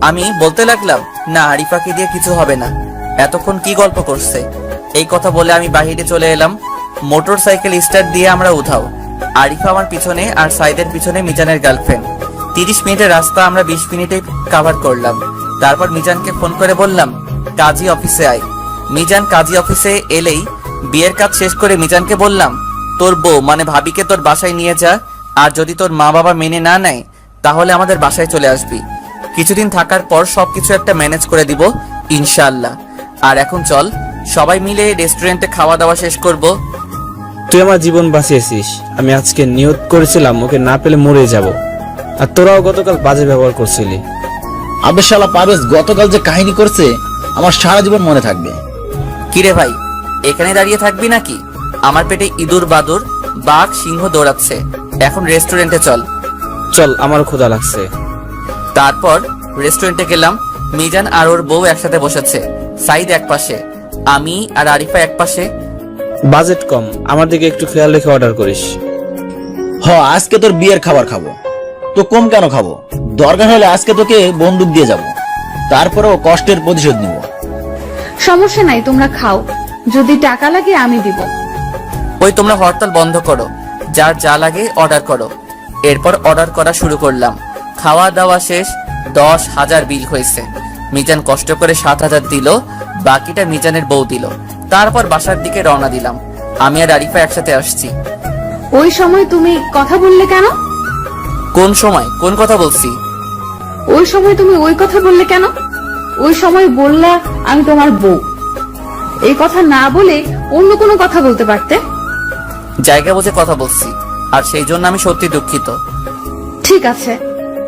Speaker 3: আমি বলতে লাগলাম, না, আরিফাকে দিয়ে কিছু হবে না, এতক্ষণ কি গল্প করছে। এই কথা বলে আমি বাহিরে চলে এলাম। মোটর সাইকেল স্টার্ট দিয়ে আমরা উঠাও। আরিফা আমার পিছনে আর সাইদের পিছনে মিজানের গার্লফ্রেন্ড। 30 মিনিটের রাস্তা আমরা 20 মিনিটে কভার করলাম। তারপর মিজানকে ফোন করে বললাম, কাজী অফিসে আয়। মিজান কাজী অফিসে এলেই বিয়ের কাজ শেষ করে মিজানকে বললাম, তোর বউ মানে ভাবিকে তোর বাসায় নিয়ে যা, আর যদি তোর মা বাবা মেনে না নেয় তাহলে আমাদের বাসায় চলে আসবি। কিছুদিন থাকার পর সবকিছু একটা ম্যানেজ করে দিব ইনশাআল্লাহ। আর এখন চল সবাই মিলে রেস্টুরেন্টে খাওয়া দাওয়া শেষ করব।
Speaker 5: তুই আমার জীবন বাঁচিয়েছিস। আমি আজকে নিয়ত করেছিলাম ওকে না পেলে মরে যাব, আর তোরাও গতকাল বাজে ব্যবহার করছিলি।
Speaker 6: আবে শালা পারভেজ, গতকাল যে কাহিনী করছে আমার সারা জীবন মনে থাকবে।
Speaker 3: কিরে ভাই, এখানে দাঁড়িয়ে থাকবি নাকি? আমার পেটে ইঁদুর বাদুর বাঘ সিংহ দৌড়াচ্ছে। এখন রেস্টুরেন্টে চল।
Speaker 5: চল, আমারও ক্ষুধা লাগছে।
Speaker 3: তারপর রেস্টুরেন্টে গেলাম। মিজান আর ওর বউ একসাথে বসেছে। সাইদ এক পাশে, আমি আর আরিফা এক পাশে।
Speaker 5: বাজেট কম, আমার দিকে একটু খেয়াল রেখে অর্ডার করিস।
Speaker 6: আজকে তোর বিয়ের খাবার খাবো, তো কম কেন খাবো? দরকার হলে আজকে তোকে বন্দুক দিয়ে যাব। তারপরেও কষ্টের প্রতিশোধ নিব।
Speaker 7: সমস্যা নাই, তোমরা খাও, যদি টাকা লাগে আমি দিব।
Speaker 3: ওই তোমরা হরতাল বন্ধ করো, যার যা লাগে অর্ডার করো। এরপর অর্ডার করা শুরু করলাম। খাওয়া দাওয়া শেষ, 10,000 বিল হয়েছে। মিজান কষ্ট করে 7,000 দিল, বাকিটা মিজানের বউ দিল। তারপর বাসার দিকে রওনা দিলাম। আমি আর আরিফা একসাথে আসছি।
Speaker 7: ওই সময় তুমি কথা বললে কেন?
Speaker 3: কোন সময় কোন কথা বলছি?
Speaker 7: ওই সময় তুমি ওই কথা বললে কেন? ওই সময় বললা আমি তোমার বউ। এই কথা না বলে অন্য কোনো কথা বলতে পারতে।
Speaker 3: জায়গা বুঝে কথা বলছি, আর সেই জন্য আমি সত্যি দুঃখিত।
Speaker 7: ঠিক আছে,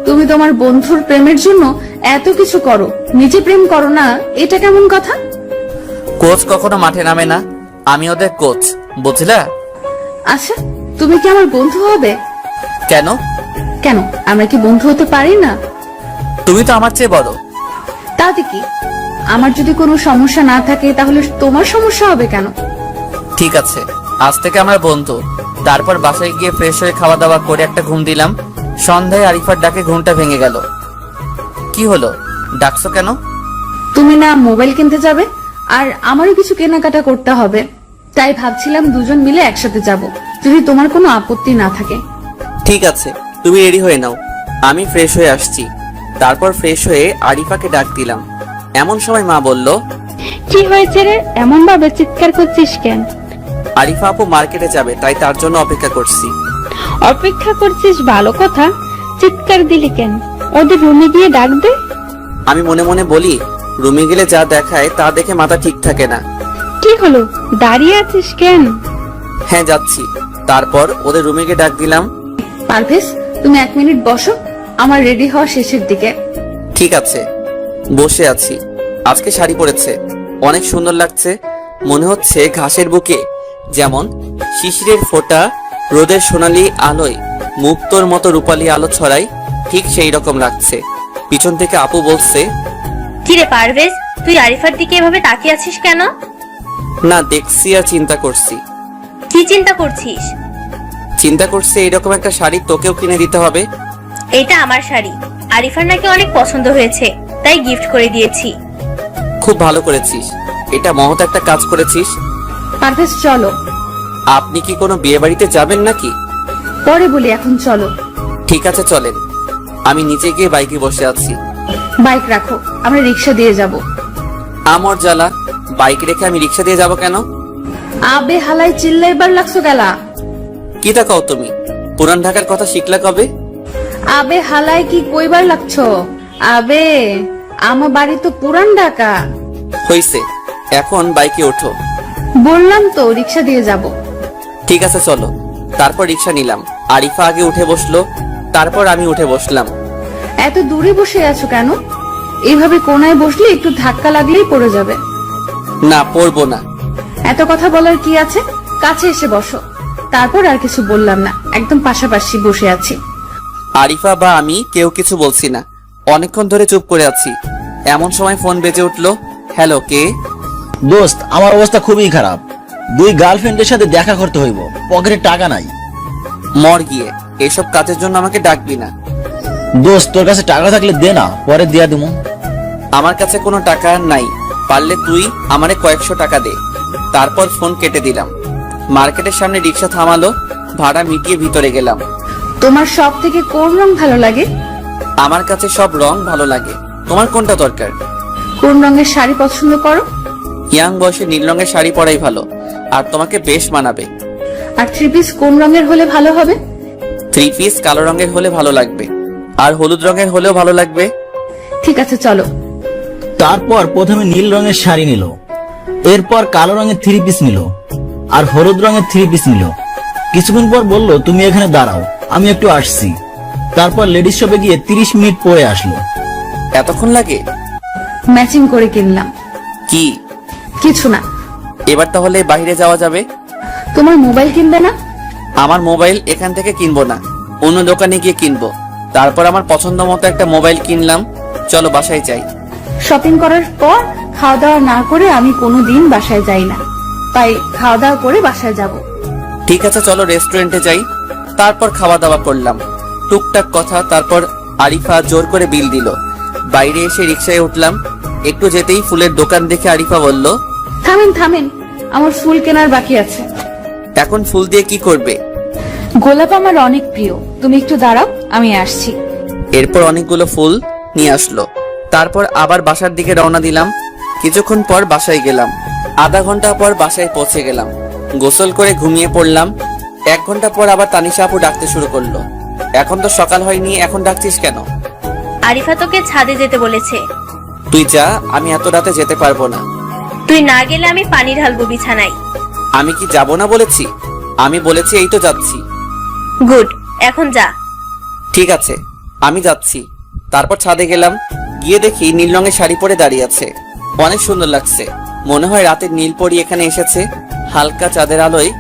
Speaker 7: তুমি তোমার বন্ধুর প্রেমের জন্য এত কিছু করো, নিজে প্রেম করো না, এটা কেমন কথা?
Speaker 3: কোচ কখনো মাঠে নামে না, আমি ওদের কোচ, বুঝলা?
Speaker 7: আচ্ছা, তুমি কি আমার বন্ধু হবে?
Speaker 3: কেন?
Speaker 7: কেন, আমরা কি বন্ধু হতে পারি না?
Speaker 3: তুমি তো আমার চেয়ে বড়।
Speaker 7: তাতে কি? আমার যদি কোনো সমস্যা না থাকে তাহলে তোমার সমস্যা হবে কেন?
Speaker 3: ঠিক আছে, আজ থেকে আমরা বন্ধু। তারপর বাসায় গিয়ে ফ্রেশ হয়ে খাওয়া দাওয়া করে একটা ঘুম দিলাম। সন্ধ্যায় আরিফার ডাকে ঘুমটা ভেঙে গেল। কি হলো, ডাকছো কেন?
Speaker 7: তুমি না মোবাইল কিনতে যাবে, আর আমারও কিছু কেনাকাটা করতে হবে, তাই ভাবছিলাম দুজন মিলে একসাথে যাব, যদি তোমার কোনো আপত্তি না থাকে।
Speaker 1: ঠিক আছে, তুমি রেডি হয়ে নাও, আমি ফ্রেশ হয়ে আসছি। তারপর ফ্রেশ হয়ে আরিফাকে ডাক দিলাম। এমন সময় মা বলল,
Speaker 4: কি হয়েছে রে, এমন ভাবে চিৎকার করছিস কেন?
Speaker 1: আরিফা আপু মার্কেটে যাবে, তাই তার জন্য অপেক্ষা করছি।
Speaker 4: অপেক্ষা করছিস ভালো কথা, চিৎকার দিলি কেন? ওদের রুমে গিয়ে ডাক দে।
Speaker 1: আমি মনে মনে বলি, রুমে গেলে যা দেখায় তা দেখে মাথা ঠিক থাকে না।
Speaker 4: কি হলো, দাঁড়িয়ে আছিস কেন?
Speaker 1: হ্যাঁ যাচ্ছি। তারপর ওদের রুমে গিয়ে ডাক দিলাম।
Speaker 7: পারভেজ, তুমি 1 মিনিট বসো, আমার রেডি হওয়া শেষের দিকে।
Speaker 1: ঠিক আছে, বসে আছি। আজকে শাড়ি পরেছে, অনেক সুন্দর লাগছে। মনে হচ্ছে ঘাসের বুকে যেমন শিশিরের ফোঁটা রোদের সোনালি আলোয় মুক্তোর মতো রূপালী আলো ছড়ায়, ঠিক সেই রকম লাগছে। পিছন থেকে আপু বলছে,
Speaker 2: কিরে পারভেজ, তুই আরিফার দিকে এভাবে তাকিয়ে আছিস কেন?
Speaker 1: না দেখছি আর চিন্তা করছি।
Speaker 2: কি চিন্তা করছিস?
Speaker 1: চিন্তা করছি এইরকম একটা শাড়ি তোকেও কিনে দিতে হবে।
Speaker 2: এটা আমার শাড়ি, আরিফার নাকি অনেক পছন্দ হয়েছে, তাই গিফট করে দিয়েছি।
Speaker 1: খুব ভালো করেছিস, এটা মহৎ একটা কাজ করেছিস।
Speaker 7: পারভেজ চলো।
Speaker 1: আপনি কি কোনো বিয়ে বাড়িতে যাবেন নাকি?
Speaker 7: পরে বলি, এখন চলো।
Speaker 1: ঠিক আছে চলেন। আমি নিচে গিয়ে বাইকে বসে আছি।
Speaker 7: বাইক রাখো, আমরা রিক্সা দিয়ে যাব।
Speaker 1: আমর জ্বালা, বাইক রেখে আমি রিক্সা দিয়ে যাব কেন?
Speaker 7: আবে হালাই চিল্লাইবার লাগছো গেলা।
Speaker 1: কি তা কও তুমি? পুরান ঢাকার কথা শিখলা কবে?
Speaker 7: আবে হালাই কি কইবার লাগছো? আবে, আমার বাড়ি তো পুরান ঢাকা।
Speaker 1: হইছে, এখন বাইকে ওঠো।
Speaker 7: বললাম তো রিক্সা দিয়ে যাব।
Speaker 1: ঠিক আছে চলো। তারপর রিক্সা নিলাম। আরিফা আগে উঠে বসলো, তারপর আমি উঠে বসলাম।
Speaker 7: এত দূরে বসে আছো কেন? এইভাবে কোনায় বসলে একটু ধাক্কা লাগলেই পড়ে যাবে।
Speaker 1: না পড়বো না।
Speaker 7: এত কথা বলার কি আছে, কাছে এসে বসো। তারপর আর কিছু বললাম না, একদম পাশাপাশি বসে আছি।
Speaker 1: আরিফা বা আমি কেউ কিছু বলছি না, অনেকক্ষণ ধরে চুপ করে আছি। এমন সময় ফোন বেজে উঠলো। হ্যালো, কে?
Speaker 6: দোস্ত, আমার অবস্থা খুবই খারাপ। 2 গার্লফ্রেন্ডের সাথে দেখা করতে হইব, পকেটে টাকা নাই।
Speaker 1: মর গিয়ে, এসব কাজের জন্য আমাকে ডাকবি না।
Speaker 6: দোস্ত, তোর কাছে টাকা থাকলে দে না, পরে দিয়া দিমু।
Speaker 1: আমার কাছে কোনো টাকা আর নাই, পারলে তুই আমারে কয়েকশো টাকা দে। তারপর ফোন কেটে দিলাম। মার্কেটের সামনে রিক্সা থামালো, ভাড়া মিটিয়ে ভিতরে গেলাম।
Speaker 7: তোমার সব থেকে কোন রং ভালো লাগে?
Speaker 1: আমার কাছে সব রং ভালো লাগে, তোমার কোনটা দরকার?
Speaker 7: কোন রঙের শাড়ি পছন্দ করো?
Speaker 1: ইয়াং বয়সে নীল রঙের শাড়ি পরাই ভালো, আর তোমাকে বেশ মানাবে।
Speaker 7: আর 3 পিস কোন রঙের হলে ভালো হবে?
Speaker 1: 3 পিস কালো রঙের হলে ভালো লাগবে, আর হলুদ রঙের হলেও ভালো লাগবে।
Speaker 7: ঠিক আছে চলো।
Speaker 6: তারপর প্রথমে নীল রঙের শাড়ি নিল, এরপর কালো রঙের 3 পিস নিল, আর হলুদ রঙের 3 পিস নিল। কিছুক্ষণ পর বলল, তুমি এখানে দাঁড়াও, আমি একটু আসছি। তারপর লেডিস শপে গিয়ে 30 মিনিট পরে আসলো।
Speaker 1: এতক্ষণ লাগে?
Speaker 7: ম্যাচিং করে কিনলাম।
Speaker 1: কি?
Speaker 7: কিছু না।
Speaker 1: এবার তাহলে বাইরে যাওয়া যাবে?
Speaker 7: তোমার মোবাইল কিনবে না?
Speaker 1: আমার মোবাইল এখান থেকে কিনবো না, অন্য দোকানে গিয়ে কিনবো। তারপর আমার পছন্দ মতো একটা মোবাইল কিনলাম। চলো বাসায় যাই।
Speaker 7: শপিং করার পর খাওয়া দাওয়া না করে আমি কোনোদিন বাসায় যাই না, তাই খাওয়া দাওয়া করে বাসায় যাব।
Speaker 1: ঠিক আছে চলো রেস্টুরেন্টে যাই। তারপর খাওয়া দাওয়া করলাম, টুকটাক কথা। তারপর আরিফা জোর করে বিল দিল।
Speaker 3: বাইরে এসে রিকশায় উঠলাম। একটু যেতেই ফুলের দোকান দেখে আরিফা বলল,
Speaker 7: থামেন থামেন, আমার ফুল কেনার বাকি আছে।
Speaker 3: এখন ফুল দিয়ে কি করবে?
Speaker 7: গোলাপ আমার অনেক প্রিয়, তুমি একটু দাঁড়াও, আমি আসছি।
Speaker 3: এরপর অনেকগুলো ফুল নিয়ে আসলো। তারপর আবার বাসার দিকে রওনা দিলাম। কিছুক্ষণ পর বাসায় গেলাম। আধা ঘন্টা পর বাসায় পৌঁছে গেলাম। গোসল করে ঘুমিয়ে পড়লাম। 1 ঘন্টা পর আবার তানিশা আপু ডাকতে শুরু করলো। এখন তো সকাল হয়নি, এখন ডাকছিস কেন?
Speaker 2: আরিফা তোকে ছাদে যেতে বলেছে।
Speaker 3: তুই যা, আমি এত রাতে যেতে পারবো না।
Speaker 2: তুই না গেলে আমি পানি ঢালবো বিছানায়।
Speaker 3: আমি কি যাব না বলেছি? আমি বলেছি এই তো যাচ্ছি।
Speaker 2: গুড, এখন যা।
Speaker 3: ঠিক আছে, আমি যাচ্ছি। তারপর ছাদে গেলাম। গিয়ে দেখি নীল রঙের শাড়ি পরে দাঁড়িয়ে আছে। অনেক সুন্দর লাগছে। মনে হয় রাতের নীল পরি এখানে এসেছে। হালকা চাঁদের আলোয়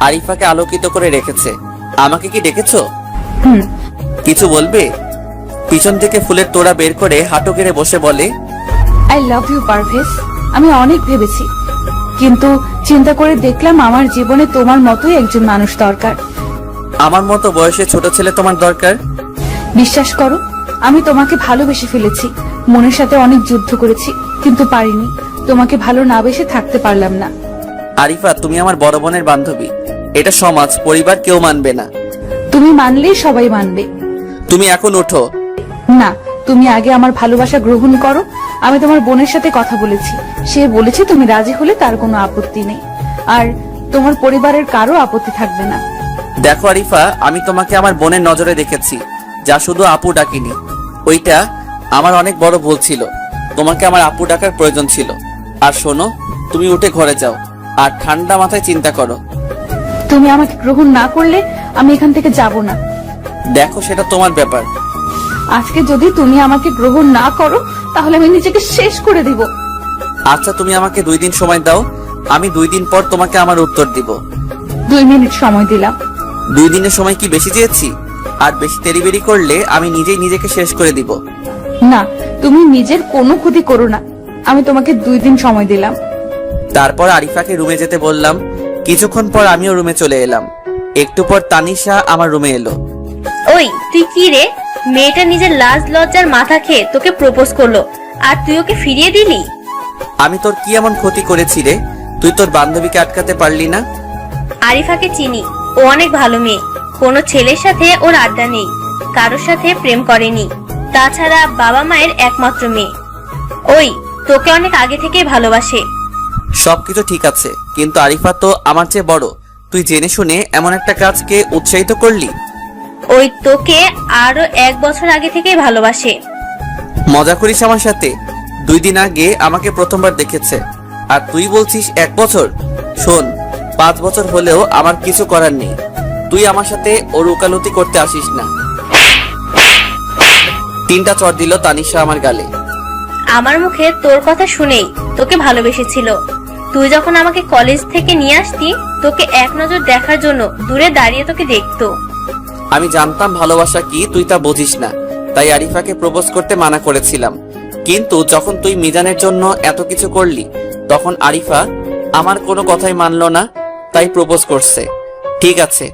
Speaker 3: আরিফাকে আলোকিত করে রেখেছে। আমাকে কি ডেকেছো?
Speaker 7: হুম।
Speaker 3: কিছু বলবে? পিছন থেকে ফুলের তোড়া বের করে হাঁটু গেড়ে বসে বলে,
Speaker 7: আই লাভ ইউ পারভেজ। আমি অনেক ভেবেছি, কিন্তু চিন্তা করে দেখলাম আমার জীবনে তোমার মতোই একজন মানুষ দরকার।
Speaker 3: আমার মতো বয়সে ছোট ছেলে তোমার দরকার?
Speaker 7: বিশ্বাস করো, আমি তোমাকে ভালোবেসে ফেলেছি। মনের সাথে অনেক যুদ্ধ করেছি, কিন্তু পারিনি। তোমাকে ভালো না বেসে থাকতে পারলাম না।
Speaker 3: আরিফা, তুমি আমার বড় বোনের বান্ধবী। এটা সমাজ, পরিবার কেউ মানবে না।
Speaker 7: তুমি মানলেই সবাই মানবে।
Speaker 3: তুমি এখন ওঠো।
Speaker 7: না, তুমি আগে আমার ভালোবাসা গ্রহণ করো। আমি তোমার বোনের সাথে কথা বলেছি, সে বলেছে তুমি রাজি হলে তার কোনো আপত্তি নেই, আর তোমার পরিবারের কারো আপত্তি থাকবে না।
Speaker 3: দেখো আরিফা, আমি তোমাকে আমার বোনের নজরে দেখেছি, যা শুধু আপু ডাকিনি। ওইটা আমার অনেক বড় ভুল ছিল। তোমাকে আমার আপু ডাকার প্রয়োজন ছিল। আর শোনো, তুমি উঠে ঘরে যাও আর ঠান্ডা মাথায় চিন্তা করো।
Speaker 7: তুমি আমাকে গ্রহণ না করলে আমি এখান থেকে যাব না।
Speaker 3: দেখো, সেটা তোমার ব্যাপার।
Speaker 7: আজকে যদি তুমি আমাকে গ্রহণ না করো, তাহলে আমি নিজেকে শেষ করে দিব।
Speaker 3: আচ্ছা, তুমি আমাকে 2 দিন সময় দাও। আমি 2 দিন পর তোমাকে আমার উত্তর দিব।
Speaker 7: 2 মিনিট সময় দিলাম।
Speaker 3: 2 দিনের সময় কি বেশি চেয়েছি? আর বেশি তেরিবেরি করলে আমি নিজেই নিজেকে শেষ করে দিব।
Speaker 7: না, তুমি নিজের কোনো ক্ষতি করো না। আমি তোমাকে 2 দিন সময় দিলাম।
Speaker 3: তারপর আরিফাকে রুমে যেতে বললাম। কিছুক্ষণ পর আমিও রুমে চলে এলাম। একটু পর তানিশা আমার রুমে এলো।
Speaker 2: ওই তুই কি রে? মেয়েটা নিজের লাজ লজ্জার মাথা খেয়ে তোকে প্রপোজ করলো, আর তুই ওকে ফিরিয়ে দিলি?
Speaker 3: আমি তোর কি এমন ক্ষতি করেছি রে? তুই তোর বান্ধবীকে আটকাতে পারলি না?
Speaker 2: আরিফাকে চিনি, ও অনেক ভালো মেয়ে। কোনো ছেলের সাথে ওর আড্ডা নেই, কারোর সাথে প্রেম করেনি। তাছাড়া বাবা মায়ের একমাত্র মেয়ে। ওই তোকে অনেক আগে থেকেই ভালোবাসে।
Speaker 3: সবকিছু ঠিক আছে, কিন্তু আরিফা তো আমার চেয়ে বড়। তুই জেনে শুনে এমন একটা কাজকে উৎসাহিত করলি।
Speaker 2: ওই তোকে আরো 1 বছর আগে থেকেই ভালোবাসে।
Speaker 3: মজা করিস আমার সাথে? 2 দিন আগে আমাকে প্রথমবার দেখেছে, আর তুই বলছিস 1 বছর? শোন, 5 বছর হলেও আমার কিছু করার নেই। তুই আমার সাথে ওর উকালতি করতে আসিস না। 3টা চড় দিল তানিশা আমার গালে।
Speaker 2: আমার মুখে তোর কথা শুনেই তোকে ভালোবেসেছিল। তুই যখন আমাকে কলেজ থেকে নিয়ে আসতি, তোকে এক নজর দেখার জন্য দূরে দাঁড়িয়ে তোকে দেখতো।
Speaker 3: আমি জানতাম ভালোবাসা কি, তুই তা বুঝিস না। তাই আরিফাকে প্রপোজ করতে মানা করেছিলাম। কিন্তু যখন তুই মিজানের জন্য এত কিছু করলি, তখন আরিফা আমার কোনো কথাই মানলো না, তাই প্রপোজ করছে। ঠিক আছে,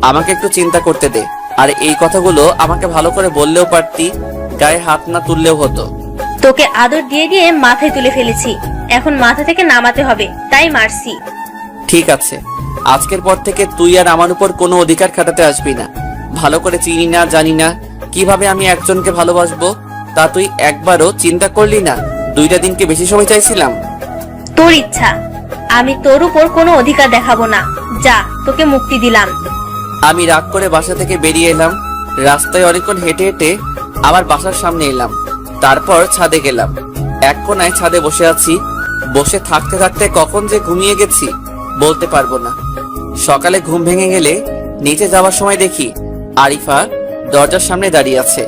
Speaker 3: আমাকে একটু চিন্তা করতে দে। আর এই কথাগুলো আমাকে ভালো করে বললেও পারতি, গায়ে হাত না তুললেও হতো।
Speaker 2: তোকে আদর দিয়ে দিয়ে মাথায় তুলে ফেলেছি, এখন মাথা থেকে নামাতে হবে, তাই মারছি।
Speaker 3: ঠিক আছে, আজকের পর থেকে তুই আর আমার উপর কোনো অধিকার খাটাতে আসবি না। ভালো করে চিনি না, জানি না কিভাবে আমি একজনকে ভালোবাসবো, তা তুই একবারও চিন্তা করলি না? 2টা দিনকে বেশি সময় চাইছিলাম।
Speaker 2: তোর ইচ্ছা, আমি তোর উপর কোনো অধিকার দেখাবো না। যা, তোকে মুক্তি দিলাম।
Speaker 3: আমি রাগ করে বাসা থেকে বেরিয়ে এলাম। রাস্তায় অনেকক্ষণ হেঁটে হেঁটে আবার বাসার সামনে এলাম। তারপর ছাদে গেলাম। এক কোনায় ছাদে বসে আছি। বসে থাকতে থাকতে কখন যে ঘুমিয়ে গেছি বলতে পারবো না। সকালে ঘুম ভেঙে গেলে নিচে যাওয়ার সময় দেখি আরিফা দরজার সামনে দাঁড়িয়ে আছে।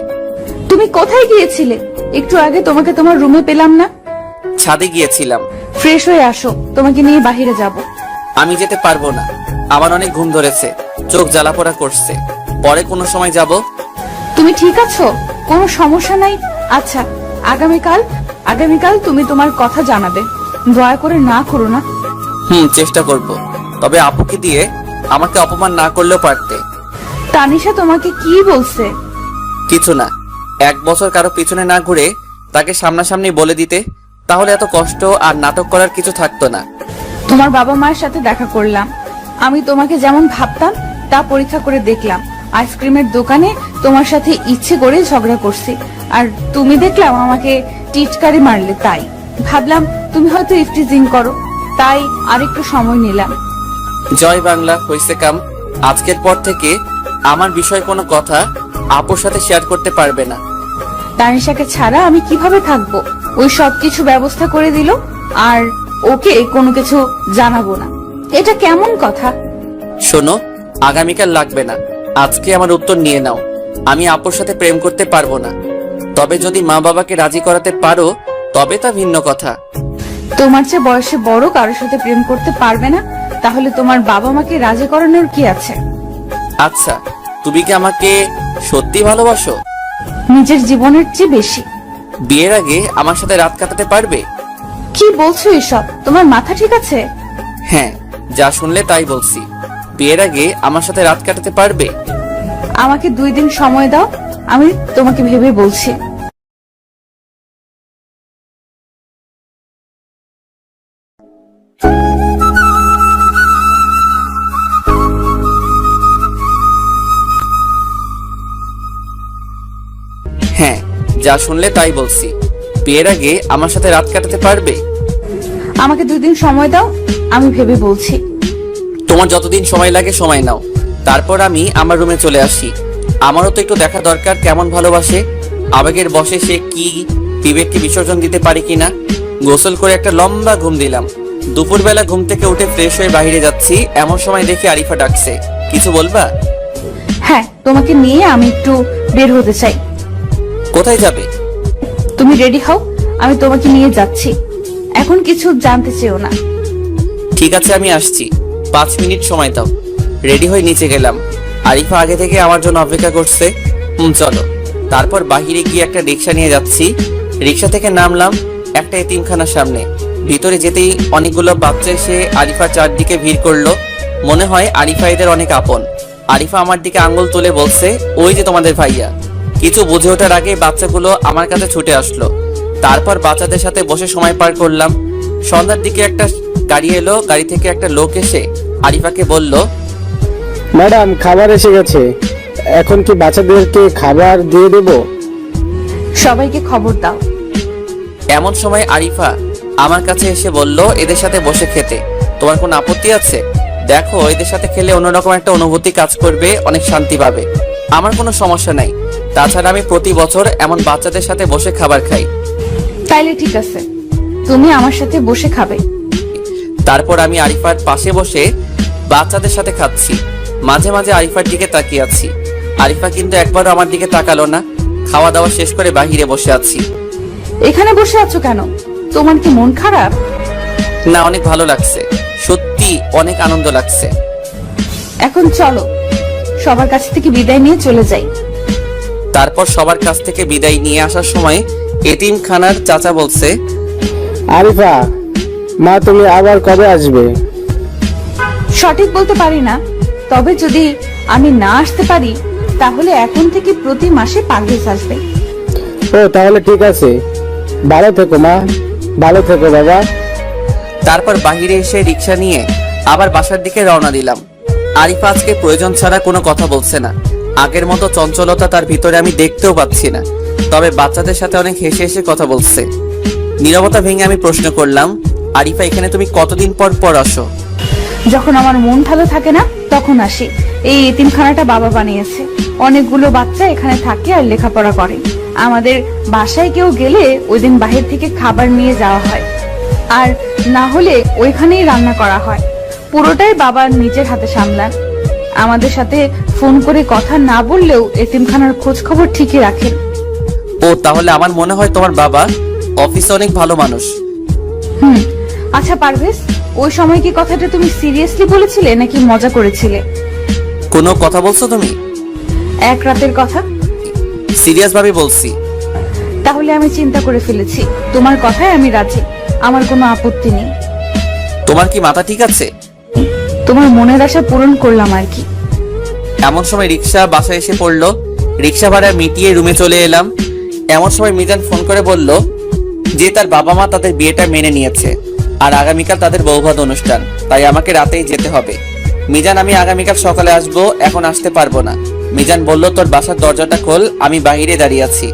Speaker 7: তুমি কোথায় গিয়েছিলে? একটু আগে তোমাকে তোমার রুমে পেলাম না।
Speaker 3: ছাদে গিয়েছিলাম।
Speaker 7: ফ্রেশ হয়ে আসো, তোমাকে নিয়ে বাইরে যাব।
Speaker 3: আমি যেতে পারবো না, আমার অনেক ঘুম ধরেছে, চোখ জ্বালাপোড়া করছে। পরে কোনো সময় যাব।
Speaker 7: তুমি ঠিক আছো? কোনো সমস্যা নাই? আচ্ছা, আগামীকাল তুমি তোমার কথা জানাবে। দয়া করে না করো না।
Speaker 3: চেষ্টা করব। তবে আপুকে দিয়ে আমাকে অপমান না করলেও পারতে।
Speaker 7: তানিশা তোমাকে কি বলছে?
Speaker 3: কিছু না। 1 বছর কারো পিছনে না ঘুরে তাকে সামনাসামনি বলে দিতে, তাহলে এত কষ্ট আর নাটক করার কিছু থাকতো না।
Speaker 7: তোমার বাবা মায়ের সাথে দেখা করলাম। আমি তোমাকে যেমন ভাবতাম তা পরীক্ষা করে দেখলাম। আইসক্রিমের দোকানে তোমার সাথে ইচ্ছে করে ঝগড়া করছি, আর তুমি দেখলাম আমাকে টিটকারি মারলে। তাই ভাবলাম তুমি হয়তো ইফটিজিং করো, তাই আরেকটু সময় নিলাম।
Speaker 3: জয় বাংলা, হইছে কাম। আজকের পর থেকে আমার বিষয় কোনো কথা আপুর সাথে শেয়ার করতে পারবে না।
Speaker 7: তানিশাকে ছাড়া আমি কিভাবে থাকবো? ওই সব কিছু ব্যবস্থা করে দিল, আর ওকে কোনো কিছু জানাবো না। এটা কেমন কথা?
Speaker 3: শোনো, আগামীকাল লাগবে না, আজকে আমার উত্তর নিয়ে নাও। আমি আপুর সাথে প্রেম করতে পারবো না। তবে যদি মা বাবাকে রাজি করাতে পারো তবে তা ভিন্ন কথা।
Speaker 7: তোমার চেয়ে বয়সে বড় কারোর সাথে প্রেম করতে পারবে না? তাহলে তোমার বাবা মাকে রাজি করানোর কি আছে?
Speaker 3: আচ্ছা, তুমি কি আমাকে সত্যি ভালোবাসো?
Speaker 7: নিজের জীবনের চেয়ে বেশি।
Speaker 3: বিয়ের আগে আমার সাথে রাত কাটাতে পারবে?
Speaker 7: কি বলছো এসব? তোমার মাথা ঠিক আছে?
Speaker 3: হ্যাঁ, যা শুনলে তাই বলছি। বিয়ের আগে আমার সাথে রাত কাটাতে পারবে?
Speaker 7: আমাকে 2 দিন সময় দাও, আমি তোমাকে ভেবে বলছি।
Speaker 3: হ্যাঁ, যা শুনলে তাই বলছি। বিয়ের আগে আমার সাথে রাত কাটাতে পারবে?
Speaker 7: আমাকে 2 দিন সময় দাও, আমি ভেবে বলছি।
Speaker 3: তোমার যতদিন সময় লাগে সময় নাও, তারপর আমি আমার রুমে চলে আসি। আমারও তো একটু দেখা দরকার কেমন ভালোবাসে। আবেগের বশে সে কি বিবেককে বিসর্জন দিতে পারে কিনা। গোসল করে একটা লম্বা ঘুম দিলাম। দুপুরবেলা ঘুম থেকে উঠে ফ্রেশ হয়ে বাইরে যাচ্ছি, এমন সময় দেখি আরিফা ডাকছে। কিছু বলবা?
Speaker 7: হ্যাঁ, তোমাকে নিয়ে আমি একটু বের হতে চাই।
Speaker 3: কোথায় যাবে?
Speaker 7: তুমি রেডি হও, আমি তোমাকে নিয়ে যাচ্ছি। এখন কিছু জানতে চেও না।
Speaker 3: ঠিক আছে, আমি আসছি। 5 মিনিট সময় দাও। রেডি হয়ে নিচে গেলাম। আরিফা আগে থেকে আমার জন্য অপেক্ষা করছে। চলো। তারপর বাহিরে গিয়ে একটা রিক্সা নিয়ে যাচ্ছি। রিক্সা থেকে নামলাম একটা এতিমখানার সামনে। ভিতরে যেতেই অনেকগুলো বাচ্চা এসে আরিফার চারদিকে ভিড় করলো। মনে হয় আরিফা এদের অনেক আপন। আরিফা আমার দিকে আঙ্গুল তুলে বলছে, ওই যে তোমাদের ভাইয়া। কিছু বুঝে ওঠার আগে বাচ্চাগুলো আমার কাছে ছুটে আসলো। তারপর বাচ্চাদের সাথে বসে সময় পার করলাম। সন্ধ্যার দিকে একটা গাড়ি এলো। গাড়ি থেকে একটা লোক এসে আরিফাকে বলল,
Speaker 5: ম্যাডাম, খাবার এসে গেছে। এখন কি বাচ্চাদেরকে খাবার দিয়ে দেব?
Speaker 7: সবাইকে খবর দাও।
Speaker 3: এমন সময় আরিফা আমার কাছে এসে বলল, এদের সাথে বসে খেতে তোমার কোনো আপত্তি আছে? দেখো, এদের সাথে খেলে অন্যরকম একটা অনুভূতি কাজ করবে, অনেক শান্তি পাবে। আমার কোনো সমস্যা নাই। তাছাড়া আমি প্রতি বছর এমন বাচ্চাদের সাথে বসে খাবার খাই।
Speaker 7: তাইলে ঠিক আছে, তুমি আমার সাথে বসে খাবে।
Speaker 3: তারপর আমি আরিফার পাশে বসে বাচ্চাদের সাথে খাচ্ছি। মাঝে মাঝে আরিফার দিকে তাকিয়ে আছি। আরিফা কিন্তু একবারও আমার দিকে তাকালো না। খাওয়া দাওয়া শেষ করে বাহিরে বসে আছি।
Speaker 7: এখানে বসে আছো কেন? তোমার কি মন খারাপ?
Speaker 3: না, অনেক ভালো লাগছে, সত্যি অনেক আনন্দ লাগছে।
Speaker 7: এখন চলো, সবার কাছ থেকে বিদায় নিয়ে চলে যাই।
Speaker 3: তারপর সবার কাছ থেকে বিদায় নিয়ে আসার সময় এতিমখানার চাচা বলছে,
Speaker 5: আরিফা মা, তুমি আবার কবে আসবে?
Speaker 7: সঠিক বলতে পারি না, তবে যদি আমি না আসতে পারি তাহলে এখন থেকে প্রতি মাসে পারভেজ আসবে।
Speaker 5: ও, তাহলে ঠিক আছে। ভালো থেকো মা, ভালো থেকো বাবা।
Speaker 3: তারপর বাহিরে এসে রিক্সা নিয়ে আবার বাসার দিকে রওনা দিলাম। আরিফা আজকে প্রয়োজন ছাড়া কোনো কথা বলছে না। আগের মতো চঞ্চলতা তার ভিতরে আমি দেখতেও পাচ্ছি না। তবে বাচ্চাদের সাথে অনেক হেসে হেসে কথা বলছে। নীরবতা ভেঙে আমি প্রশ্ন করলাম, আরিফা, এখানে তুমি কতদিন পর পর আসো?
Speaker 7: যখন আমার মন ভালো থাকে না তখন আসি। এই এতিমখানাটা বাবা বানিয়েছে। অনেকগুলো বাচ্চা এখানে থাকে আর লেখাপড়া করে। আমাদের বাসায় কেউ গেলে ওই দিন বাহির থেকে খাবার নিয়ে যাওয়া হয়, আর না হলে ওইখানেই রান্না করা হয়। পুরোটাই বাবা নিজের হাতে সামলান। আমাদের সাথে ফোন করে কথা না বললেও এতিমখানার খোঁজ খবর ঠিকই রাখেন।
Speaker 3: ও, তাহলে আমার মনে হয় তোমার বাবা অফিসে অনেক ভালো মানুষ।
Speaker 7: আচ্ছা পারভেজ, ওই সময় কি কথাটা তুমি সিরিয়াসলি বলেছিলে নাকি মজা করেছিলে?
Speaker 3: কোনো কথা বলছো তুমি?
Speaker 7: এক রাতের কথা।
Speaker 3: সিরিয়াস ভাবে বলছি।
Speaker 7: তাহলে আমি চিন্তা করে ফেলেছি। তোমার কথায় আমি রাজি, আমার কোনো আপত্তি নেই।
Speaker 3: তোমার কি মাথা ঠিক আছে?
Speaker 7: তোমার মনের আশা পূরণ করলাম আর কি।
Speaker 3: এমন সময় রিক্সা বাসায় এসে পড়লো। রিক্সা ভাড়া মিটিয়ে রুমে চলে এলাম। এমন সময় মিজান ফোন করে বলল যে তার বাবা মা তাদের বিয়েটা মেনে নিয়েছে আর আগামীকাল তাদের বৌভাত অনুষ্ঠান, তাই আমাকে রাতেই যেতে হবে। মিজান, আমি আগামীকাল সকালে আসবো, এখন আসতে পারবো না। মিজান বলল, তোর বাসার দরজাটা খোল, আমি বাইরে দাঁড়িয়ে আছি।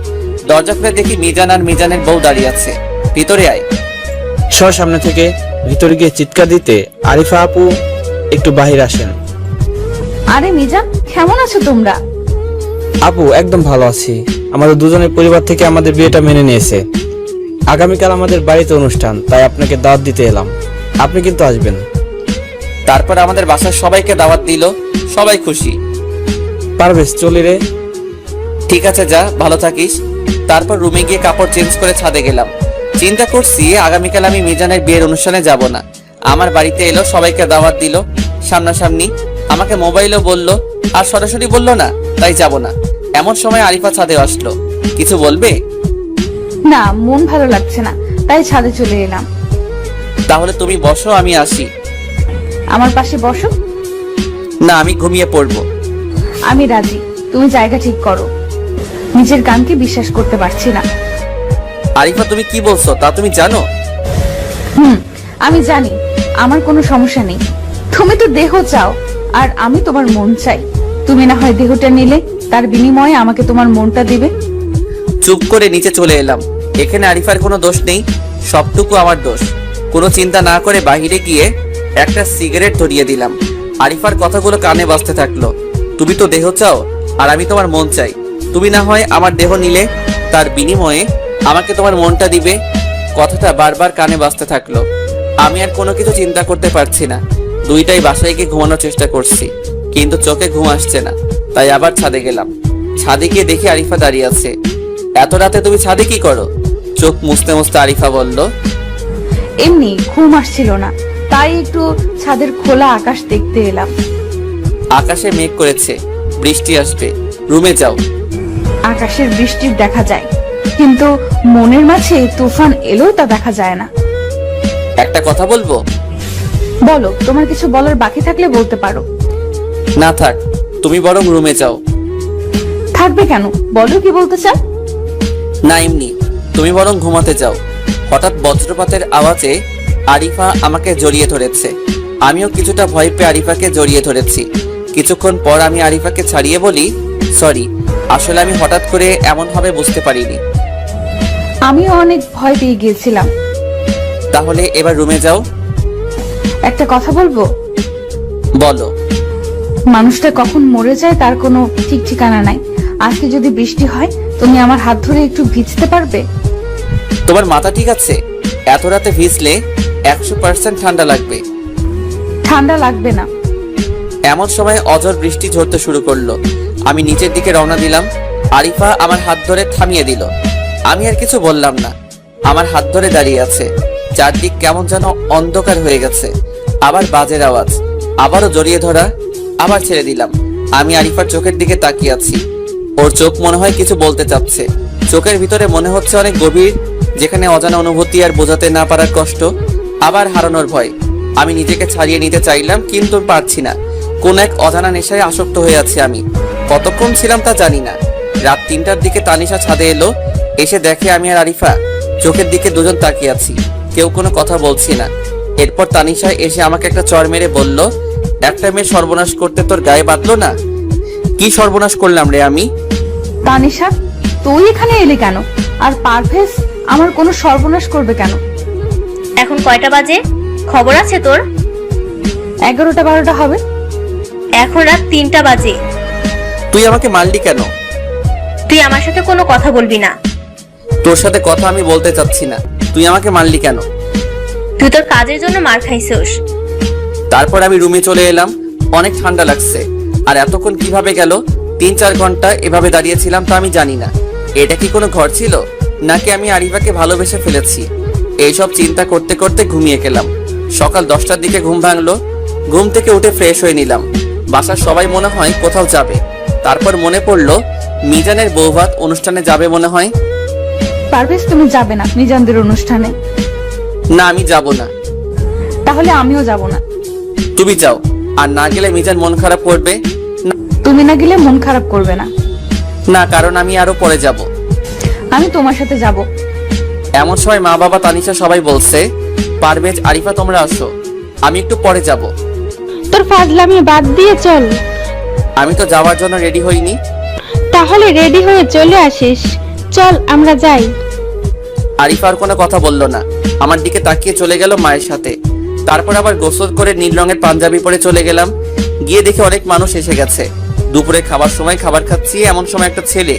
Speaker 3: দরজা খুলে দেখি মিজান আর মিজানের বউ দাঁড়িয়ে আছে। ভিতরে আয়।
Speaker 5: সামনে থেকে ভিতরে গিয়ে চিৎকার দিতে আরিফা আপু একটু বাহির আসেন।
Speaker 7: আরে মিজান, কেমন আছো তোমরা?
Speaker 5: আপু একদম ভালো আছি। আমাদের দুজনের পরিবার থেকে আমাদের বিয়েটা মেনে নিয়েছে। আগামীকাল আমাদের বাড়িতে অনুষ্ঠান, তাই আপনাকে দাওয়াত দিতে এলাম। আপনি কিন্তু আসবেন।
Speaker 3: তারপর আমাদের বাসার সবাইকে দাওয়াত দিল, সবাই খুশি।
Speaker 5: পারভেজ চলি রে।
Speaker 3: ঠিক আছে, যা, ভালো থাকিস। তারপর রুমে গিয়ে কাপড় চেঞ্জ করে ছাদে গেলাম। চিন্তা করছি আগামীকাল আমি মিজানের বিয়ের অনুষ্ঠানে যাব না। আমার বাড়িতে এলো, সবাইকে দাওয়াত দিল সামনাসামনি, আমাকে মোবাইলও বলল আর সরাসরি বলল না, তাই যাব না। এমন সময় আরিফা ছাদে আসলো। কিছু বলবে?
Speaker 7: না, মন ভালো লাগছে না, তাই ছাদে চলে এলাম।
Speaker 3: তাহলে তুমি বসো, আমি আসি।
Speaker 7: আমার পাশে বসো।
Speaker 3: না, আমি ঘুমিয়ে পড়বো।
Speaker 7: আমি রাজি, তুমি জায়গা ঠিক করো। নিজের কানকে বিশ্বাস করতে পারছি না।
Speaker 3: আরিফা, তুমি কি বলছো তা তুমি জানো?
Speaker 7: আমি জানি, আমার কোনো সমস্যা নেই। তুমি তো দেহ চাও আর আমি তোমার মন চাই। তুমি না হয় দেহটা নিলে, তার বিনিময়ে আমাকে তোমার মনটা দিবে।
Speaker 3: চুপ করে নিচে চলে এলাম। এখানে আরিফার কোনো দোষ নেই, সবটুকু আমার দোষ। কোনো চিন্তা না করে বাহিরে গিয়ে একটা সিগারেট ধরিয়ে দিলাম। আরিফার কথাগুলো কানে বাজতে থাকলো। তুমি তো দেহ চাও আর আমি তোমার মন চাই। তুমি না হয় আমার দেহ নিলে, তার বিনিময়ে আমাকে তোমার মনটা দিবে। কথাটা বারবার কানে বাজতে থাকলো। আমি আর কোনো কিছু চিন্তা করতে পারছি না। দুইটাই বাসায় গিয়ে ঘুমানোর চেষ্টা করছি, কিন্তু চোখে ঘুম আসছে না। তাই আবার ছাদে গেলাম। ছাদে গিয়ে দেখি আরিফা দাঁড়িয়ে আছে। এত রাতে তুমি ছাদে কি করো? চোখ মুছতে মুছতে আরিফা বলল,
Speaker 7: এমনি ঘুম আসছিল না, তাই একটু ছাদের খোলা আকাশ দেখতে এলাম।
Speaker 3: আকাশে মেঘ করেছে, বৃষ্টি আসবে, রুমে যাও।
Speaker 7: আকাশের বৃষ্টির দেখা যায়, কিন্তু মনের মাঝে তুফান এলেও তা দেখা যায় না।
Speaker 3: একটা কথা বলবো?
Speaker 7: বলো, তোমার কিছু বলার বাকি থাকলে বলতে পারো।
Speaker 3: না থাক, তুমি বরং রুমে যাও।
Speaker 7: থাকবে কেন, বলো কি বলতে চাও।
Speaker 3: না এমনি, তুমি বরং ঘুমাতে যাও। হঠাৎ বজ্রপাতের আওয়াজে আরিফা আমাকে জড়িয়ে ধরেছে। আমিও কিছুটা ভয় পেয়ে আরিফাকে জড়িয়ে ধরেছি। কিছুক্ষণ পর আমি আরিফাকে ছাড়িয়ে বলি, সরি, আসলে আমি হঠাৎ করে এমন হবে বুঝতে পারিনি।
Speaker 7: আমিও অনেক ভয় পেয়ে গিয়েছিলাম।
Speaker 3: তাহলে এবার রুমে যাও।
Speaker 7: একটা কথা বলবো?
Speaker 3: বলো।
Speaker 7: মানুষটা কখন মরে যায় তার কোনো ঠিক ঠিকানা নাই। আজকে যদি বৃষ্টি হয়, তুমি আমার হাত ধরে একটু ভিজতে পারবে?
Speaker 3: তোমার মাথা ঠিক আছে? এত রাতে ভিজলে 100% ঠান্ডা লাগবে।
Speaker 7: ঠান্ডা লাগবে না।
Speaker 3: এমন সময় অঝোর বৃষ্টি ঝরতে শুরু করলো। আমি নিচের দিকে রওনা দিলাম। আরিফা আমার হাত ধরে থামিয়ে দিল। আমি আর কিছু বললাম না। আমার হাত ধরে দাঁড়িয়ে আছে। চারদিক কেমন যেন অন্ধকার হয়ে গেছে। আবার বাজের আওয়াজ, আবারও জড়িয়ে ধরা, আবার ছেড়ে দিলাম। আমি আরিফার চোখের দিকে তাকিয়ে আছি। ওর চোখ মনে হয় কিছু বলতে চাচ্ছে। চোখের ভিতরে মনে হচ্ছে অনেক গভীর, যেখানে অজানা অনুভূতি আর বোঝাতে না পারার কষ্ট, আবার হারানোর ভয়। আমি নিজেকে ছাড়িয়ে নিতে চাইলাম, কিন্তু পারছি না। কোন এক অজানা নেশায় আসক্ত হয়ে আছি আমি। কতক্ষণ ছিলাম তা জানি না। রাত 3টার দিকে তানিশা ছাদে এলো। এসে দেখে আমি আর আরিফা চোখের দিকে দুজন তাকিয়ে আছি, কেউ কোনো কথা বলছি না। এরপর তানিশা এসে আমাকে একটা চড় মেরে বলল, একটা মেয়ে সর্বনাশ করতে তোর গায়ে বাঁধলো না? কি সর্বনাশ করলাম রে আমি?
Speaker 7: তানিশা, তুই এখানে এলি কেন? আর পারভেজ আমার কোনো সর্বনাশ করবে কেন?
Speaker 2: এখন কয়টা বাজে? খবর আছে তোর?
Speaker 7: 11টা-12টা হবে।
Speaker 2: এখন রাত 3টা বাজে।
Speaker 3: তুই আমাকে মারলি কেন?
Speaker 2: তুই আমার সাথে কোনো কথা বলবি না।
Speaker 3: তোর সাথে কথা আমি বলতে চাচ্ছি না। তুই আমাকে মারলি কেন?
Speaker 2: তুই তোর কাজের জন্য মার খাইছিস।
Speaker 3: তারপর আমি রুমে চলে এলাম। অনেক ঠান্ডা লাগছে। আর এতক্ষণ কিভাবে গেল? 3-4 ঘন্টা এভাবে দাঁড়িয়েছিলাম তা আমি জানি না। এটা কি কোনো ঘর ছিল, নাকি আমি আরিফাকে ভালোবেসে ফেলেছি? এইসব চিন্তা করতে করতে ঘুমিয়ে গেলাম। সকাল 10টার দিকে ঘুম ভাঙলো। ঘুম থেকে উঠে ফ্রেশ হয়ে নিলাম। বাসার সবাই মনে হয় কোথাও যাবে। তারপর মনে পড়লো মিজানের বৌভাত অনুষ্ঠানে যাবে মনে হয়।
Speaker 7: পারভেজ, তুমি যাবে না মিজানদের অনুষ্ঠানে?
Speaker 3: না, আমি যাব না।
Speaker 7: তাহলে আমিও যাব না।
Speaker 3: তুমি যাও, আর না গেলে মিজান মন খারাপ করবে।
Speaker 7: তুমি না গেলে মন খারাপ করবে না?
Speaker 3: না, কারণ আমি আরো পরে যাব।
Speaker 7: আমি তোমার সাথে যাব।
Speaker 3: এমন সময় মা বাবা তানিশা সবাই বলছে, পারভেজ আরিফা তোমরা আসো, আমি একটু পরে যাব।
Speaker 4: তোর ফাজলামি বাদ দিয়ে চল।
Speaker 3: আমি তো যাওয়ার জন্য রেডি হইনি।
Speaker 4: তাহলে রেডি হয়ে চলে আসিস। চল আমরা যাই।
Speaker 3: আরিফা আর কোনো কথা বলল না, আমার দিকে তাকিয়ে চলে গেল মায়ের সাথে। তারপর আবার গোসল করে নীল রঙের পাঞ্জাবি পরে চলে গেলাম। গিয়ে দেখে অনেক মানুষ এসে গেছে। দুপুরে খাবার সময় খাবার খাচ্ছি, এমন সময় একটা ছেলে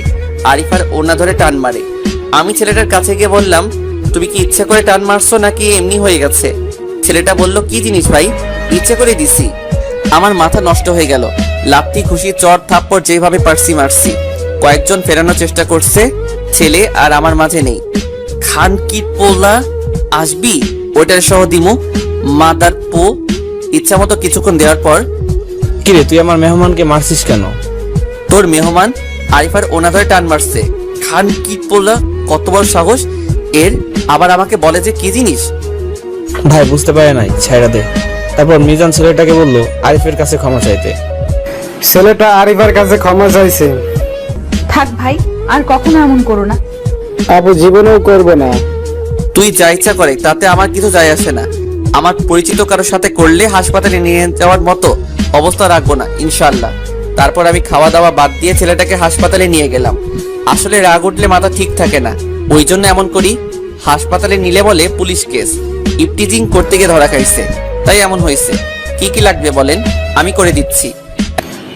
Speaker 3: আরিফার ওড়না ধরে টান মারে। আমি ছেলেটার কাছে গিয়ে বললাম, তুমি কি ইচ্ছা করে টান মারছো নাকি এমনি হয়ে গেছে? ছেলেটা বলল, কি জিনিস ভাই, ইচ্ছে করে দিছি। আমার মাথা নষ্ট হয়ে গেল। লাত্তি, খুশি, চড়, থাপ্পড় যেভাবে পারছি মারছি। কয়েকজন ফেরানোর চেষ্টা করছে, ছেলে আর আমার মাঝে নেই। খান কি পোলা আসবি, ওইটার সহ দিমু মাদার পো। ইচ্ছা মতো কিছুক্ষণ দেওয়ার পর,
Speaker 5: কিরে তুই আমার মেহমানকে মারছিস কেন?
Speaker 3: তোর মেহমান আরিফার ওনা ধরে টান মারছে। খান কি পোলা, কত বড় সাহস এর, আবার আমাকে বলে যে কি জিনিস।
Speaker 5: ভাই বুঝতে পারে নাই, ছাইড়া দে। তারপর মিজান ছেলেটাকে বলল আরিফের কাছে ক্ষমা চাইতে।
Speaker 9: ছেলেটা আরিফার কাছে ক্ষমা চাইছে।
Speaker 7: থাক ভাই, আর কখনো এমন করো না।
Speaker 9: আপু জীবনেও করবে না।
Speaker 3: তুই যা ইচ্ছা করে, তাতে আমার কিছু যায় আসে না। আমার পরিচিত কারোর সাথে করলে হাসপাতালে নিয়ে যাওয়ার মতো অবস্থা রাখবো না ইনশাল্লাহ। তারপর আমি খাওয়া দাওয়া বাদ দিয়ে ছেলেটাকে হাসপাতালে নিয়ে গেলাম। আসলে রাগ উঠলে মাথা ঠিক থাকে না, ওই জন্য এমন করি। হাসপাতালে নিলে বলে পুলিশ কেস, ইপটিজিং করতে গিয়ে ধরা খাইছে, তাই এমন হয়েছে। কি কি লাগবে বলেন, আমি করে দিচ্ছি।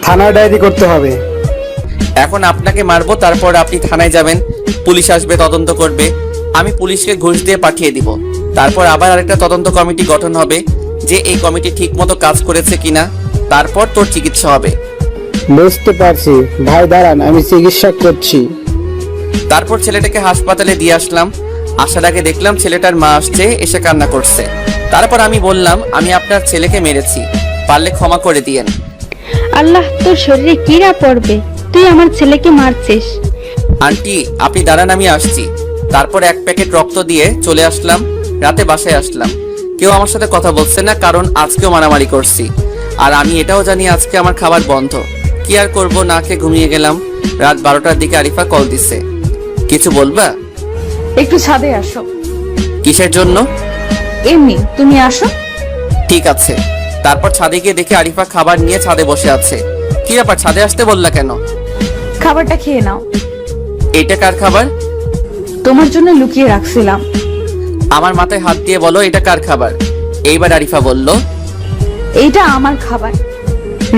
Speaker 9: থানায় ডায়েরি করতে হবে।
Speaker 3: এখন আপনাকে মারবো, তারপর আপনি থানায় যাবেন, পুলিশ আসবে, তদন্ত করবে। আমি পুলিশকে ঘুষ দিয়ে পাঠিয়ে দিব। তারপর আবার আরেকটা তদন্ত কমিটি গঠন হবে, যে এই কমিটি ঠিক মতো কাজ করেছে কিনা। তারপর তোর চিকিৎসা হবে।
Speaker 9: বুঝতে পারছি ভাই, দাঁড়ান আমি চিকিৎসা করছি।
Speaker 3: তারপর ছেলেটাকে হাসপাতালে দিয়ে আসলাম। আসার আগে দেখলাম ছেলেটার মা আসছে, এসে কান্না করছে। তারপর আমি বললাম, আমি আপনার ছেলেকে মেরেছি, পারলে ক্ষমা করে দিয়েন।
Speaker 4: আল্লাহ তোর শরীরে কিরা পড়বে, তুই আমার ছেলেকে মারছিস।
Speaker 3: আন্টি আপনি দাঁড়ান, আমি আসছি। তারপর এক প্যাকেট রক্ত দিয়ে চলে আসলাম। রাতে বাসায় আসলাম, কেউ আমার সাথে কথা বলছে না, কারণ আজকেও মারামারি করছি। আর আমি এটাও জানি আজকে আমার খাবার বন্ধ। কি আর করব, না খেয়ে ঘুমিয়ে গেলাম। রাত 12টার দিকে আরিফা কল দিছে। কিছু বলবা?
Speaker 7: একটু ছাদে আসো।
Speaker 3: কিসের জন্য?
Speaker 7: এমনি, তুমি আসো।
Speaker 3: ঠিক আছে। তারপর ছাদে গিয়ে দেখি আরিফা খাবার নিয়ে ছাদে বসে আছে। কি ব্যাপার, ছাদে আসতে বললা কেন?
Speaker 7: খাবারটা খেয়ে নাও।
Speaker 3: এটা কার খাবার?
Speaker 7: তোমার জন্য লুকিয়ে রাখছিলাম।
Speaker 3: আমার মাথায় হাত দিয়ে বলো, এটা কার খাবার? এইবার আরিফা বলল,
Speaker 7: এইটা আমার খাবার।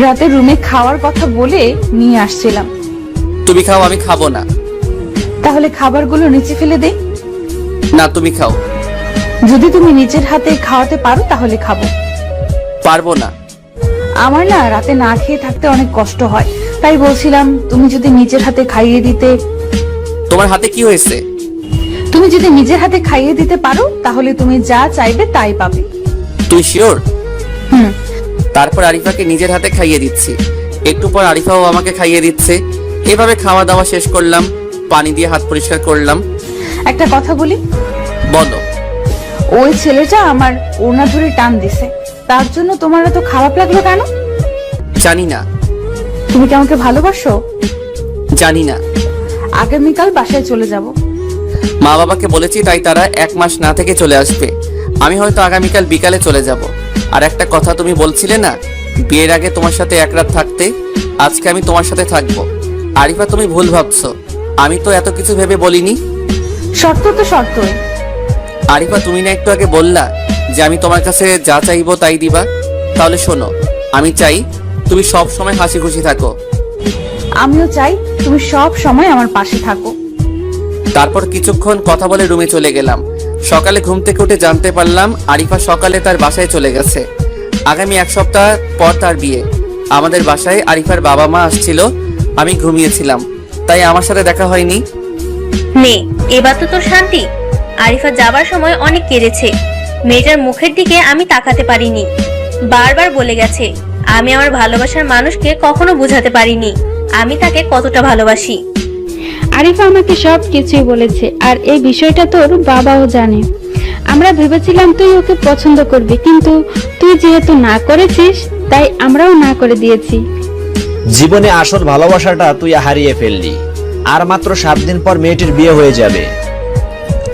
Speaker 7: রাতে রুমে খাওয়ার কথা বলে নিয়ে আসছিলাম।
Speaker 3: তুমি খাও, আমি খাবো না।
Speaker 7: তাহলে খাবারগুলো নিচে ফেলে দেই।
Speaker 3: না, তুমি খাও।
Speaker 7: যদি তুমি নিজের হাতে খাওয়াতে পারো তাহলে খাবো।
Speaker 3: পারবো না।
Speaker 7: আমার না রাতে না খেয়ে থাকতে অনেক কষ্ট হয়, তাই বলছিলাম তুমি যদি নিজের হাতে খাইয়ে দিতে।
Speaker 3: তোমার হাতে কি হয়েছে?
Speaker 7: তুমি যদি নিজের হাতে খাইয়ে দিতে পারো তাহলে তুমি যা চাইবে তাই পাবে।
Speaker 3: তুই শিওর?
Speaker 7: হুম।
Speaker 3: তারপর আরিফাকে নিজের হাতে খাইয়ে দিচ্ছি। একটু পর আরিফাও আমাকে খাইয়ে দিচ্ছে। এভাবে খাওয়া দাওয়া শেষ করলাম, পানি দিয়ে হাত পরিষ্কার করলাম।
Speaker 7: একটা কথা বলি।
Speaker 3: বলো।
Speaker 7: ওই ছেলেটা আমার ওড়না ধরে টান দিছে, তার জন্য তোমার এত খারাপ লাগলো কেন?
Speaker 3: জানি না।
Speaker 7: তুমি কি আমাকে ভালোবাসো?
Speaker 3: জানি না।
Speaker 7: আগামীকাল বাসায় চলে যাব।
Speaker 3: মা বাবাকে বলেছি, তাই তারা 1 মাস না থেকে চলে আসবে। আমি হয়তো আগামীকাল বিকালে চলে যাব। আর একটা কথা, তুমি বলছিলে না বিয়ের আগে তোমার সাথে এক রাত থাকতে, আজকে আমি তোমার সাথে থাকবো। আরিফা তুমি ভুল ভাবছো, আমি তো এত কিছু ভেবে বলিনি।
Speaker 7: শর্ত তো শর্তই।
Speaker 3: আরিফা তুমি না একটু আগে বললা যে আমি তোমার কাছে যা চাইবো তাই দিবা। তাহলে শোনো, আমি চাই তুমি সব সময় হাসি খুশি থাকো।
Speaker 7: আমিও চাই তুমি সব সময় আমার পাশে থাকো।
Speaker 3: তারপর কিছুক্ষণ কথা বলে রুমে চলে গেলাম। সকালে ঘুম থেকে উঠে জানতে পারলাম আরিফা সকালে তার বাসায় চলে গেছে। আগামী 1 সপ্তাহ পর তার বিয়ে। আমাদের বাসায় আরিফার বাবা মা আসছিল, আমি ঘুমিয়েছিলাম, তাই আমার সাথে দেখা হয়নি।
Speaker 2: নে, এবার তো তোর শান্তি। আরিফা যাবার সময় অনেক কেঁদেছে। মেয়েটার মুখের দিকে আমি তাকাতে পারিনি। বারবার বলে গেছে, আমি আমার ভালোবাসার মানুষকে কখনো বোঝাতে পারিনি আমি তাকে কতটা ভালোবাসি।
Speaker 4: আরিফা আমাকে সব কিছুই বলেছে, আর এই বিষয়টা তোর বাবাও জানে। আমরা ভেবেছিলাম তুই ওকে পছন্দ করবি, কিন্তু তুই যেহেতু না করেছিস তাই আমরাও না করে দিয়েছি।
Speaker 8: জীবনে আসল ভালোবাসাটা তুই হারিয়ে ফেললি। আর মাত্র 7 দিন পর মেয়েটির বিয়ে হয়ে যাবে।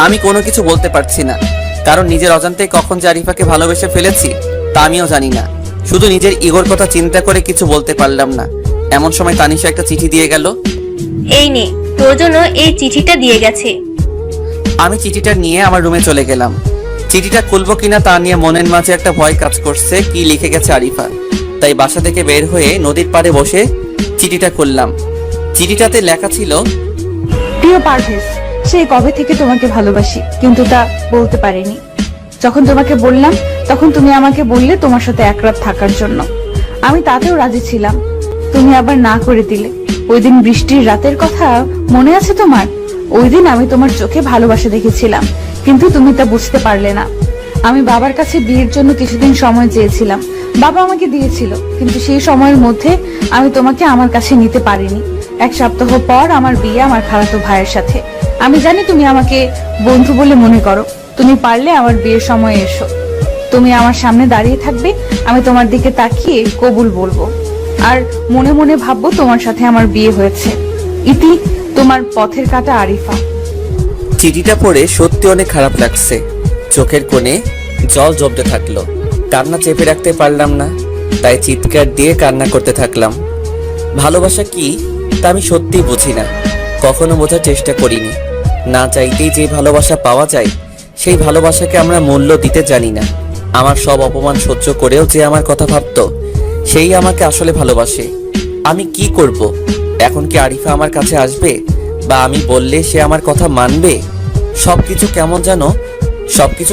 Speaker 3: আমি কোনো কিছু বলতে পারছি না, কারণ নিজের অজান্তেই কখন যে আরিফাকে ভালোবেসে ফেলেছি তা আমিও জানি না। শুধু নিজের ইগোর কথা চিন্তা করে কিছু বলতে পারলাম না। এমন সময় তানিশা একটা চিঠি দিয়ে গেল।
Speaker 2: এই নে, তোর জন্য এই চিঠিটা দিয়ে গেছে।
Speaker 3: আমি চিঠিটা নিয়ে আমার রুমে চলে গেলাম। চিঠিটা খুলবো কিনা তা নিয়ে মনের মাঝে একটা ভয় কাজ করছে, কি লিখে গেছে আরিফা। তাই বাসা থেকে বের হয়ে নদীর পাড়ে বসে চিঠিটা খুললাম। চিঠিটাতে লেখা ছিল,
Speaker 7: প্রিয় পারভেজ, সেই কবে থেকে তোমাকে ভালোবাসি, কিন্তু তা বলতে পারিনি। যখন তোমাকে বললাম তখন তুমি আমাকে বললে তোমার সাথে এক রাত থাকার জন্য। আমি তাতেও রাজি ছিলাম, তুমি আবার না করে দিলে। ওই দিন বৃষ্টির রাতের কথা মনে আছে তোমার? ওই দিন আমি তোমার চোখে ভালোবাসা দেখেছিলাম, কিন্তু তুমি তা বুঝতে পারলে না। আমি বাবার কাছে বিয়ের জন্য কিছুদিন সময় চেয়েছিলাম, বাবা আমাকে দিয়েছিল, কিন্তু সেই সময়ের মধ্যে আমি তোমাকে আমার কাছে নিতে পারিনি। 1 সপ্তাহ পর আমার বিয়ে আমার খালাতো ভাইয়ের সাথে। আমি জানি তুমি আমাকে বন্ধু বলে মনে করো, তুমি পারলে আমার বিয়ের সময় এসো। তুমি আমার সামনে দাঁড়িয়ে থাকবে, আমি তোমার দিকে তাকিয়ে কবুল বলবো, আর মনে মনে ভাববো তোমার সাথে আমার বিয়ে হয়েছে। ইতি, তোমার পথের কাঁটা আরিফা।
Speaker 3: চিঠিটা পড়ে সত্যি অনেক খারাপ লাগছে। চোখের কোণে জল জমতে থাকলো। কান্না চেপে রাখতে পারলাম না, তাই চিৎকার দিয়ে কান্না করতে থাকলাম। ভালোবাসা কি তা আমি সত্যিই বুঝি না, কখনো বোঝার চেষ্টা করিনি। না চাইতেই যে ভালোবাসা পাওয়া যায়, সেই ভালোবাসাকে আমরা মূল্য দিতে জানি না। আমার সব অপমান সহ্য করেও যে আমার কথা ভাবতো, সেই আমাকে আসলে ভালোবাসে। আমি কি করব? এখন কি আরিফা আমার কাছে আসবে, বা আমি বললে সে আমার কথা মানবে? সবকিছু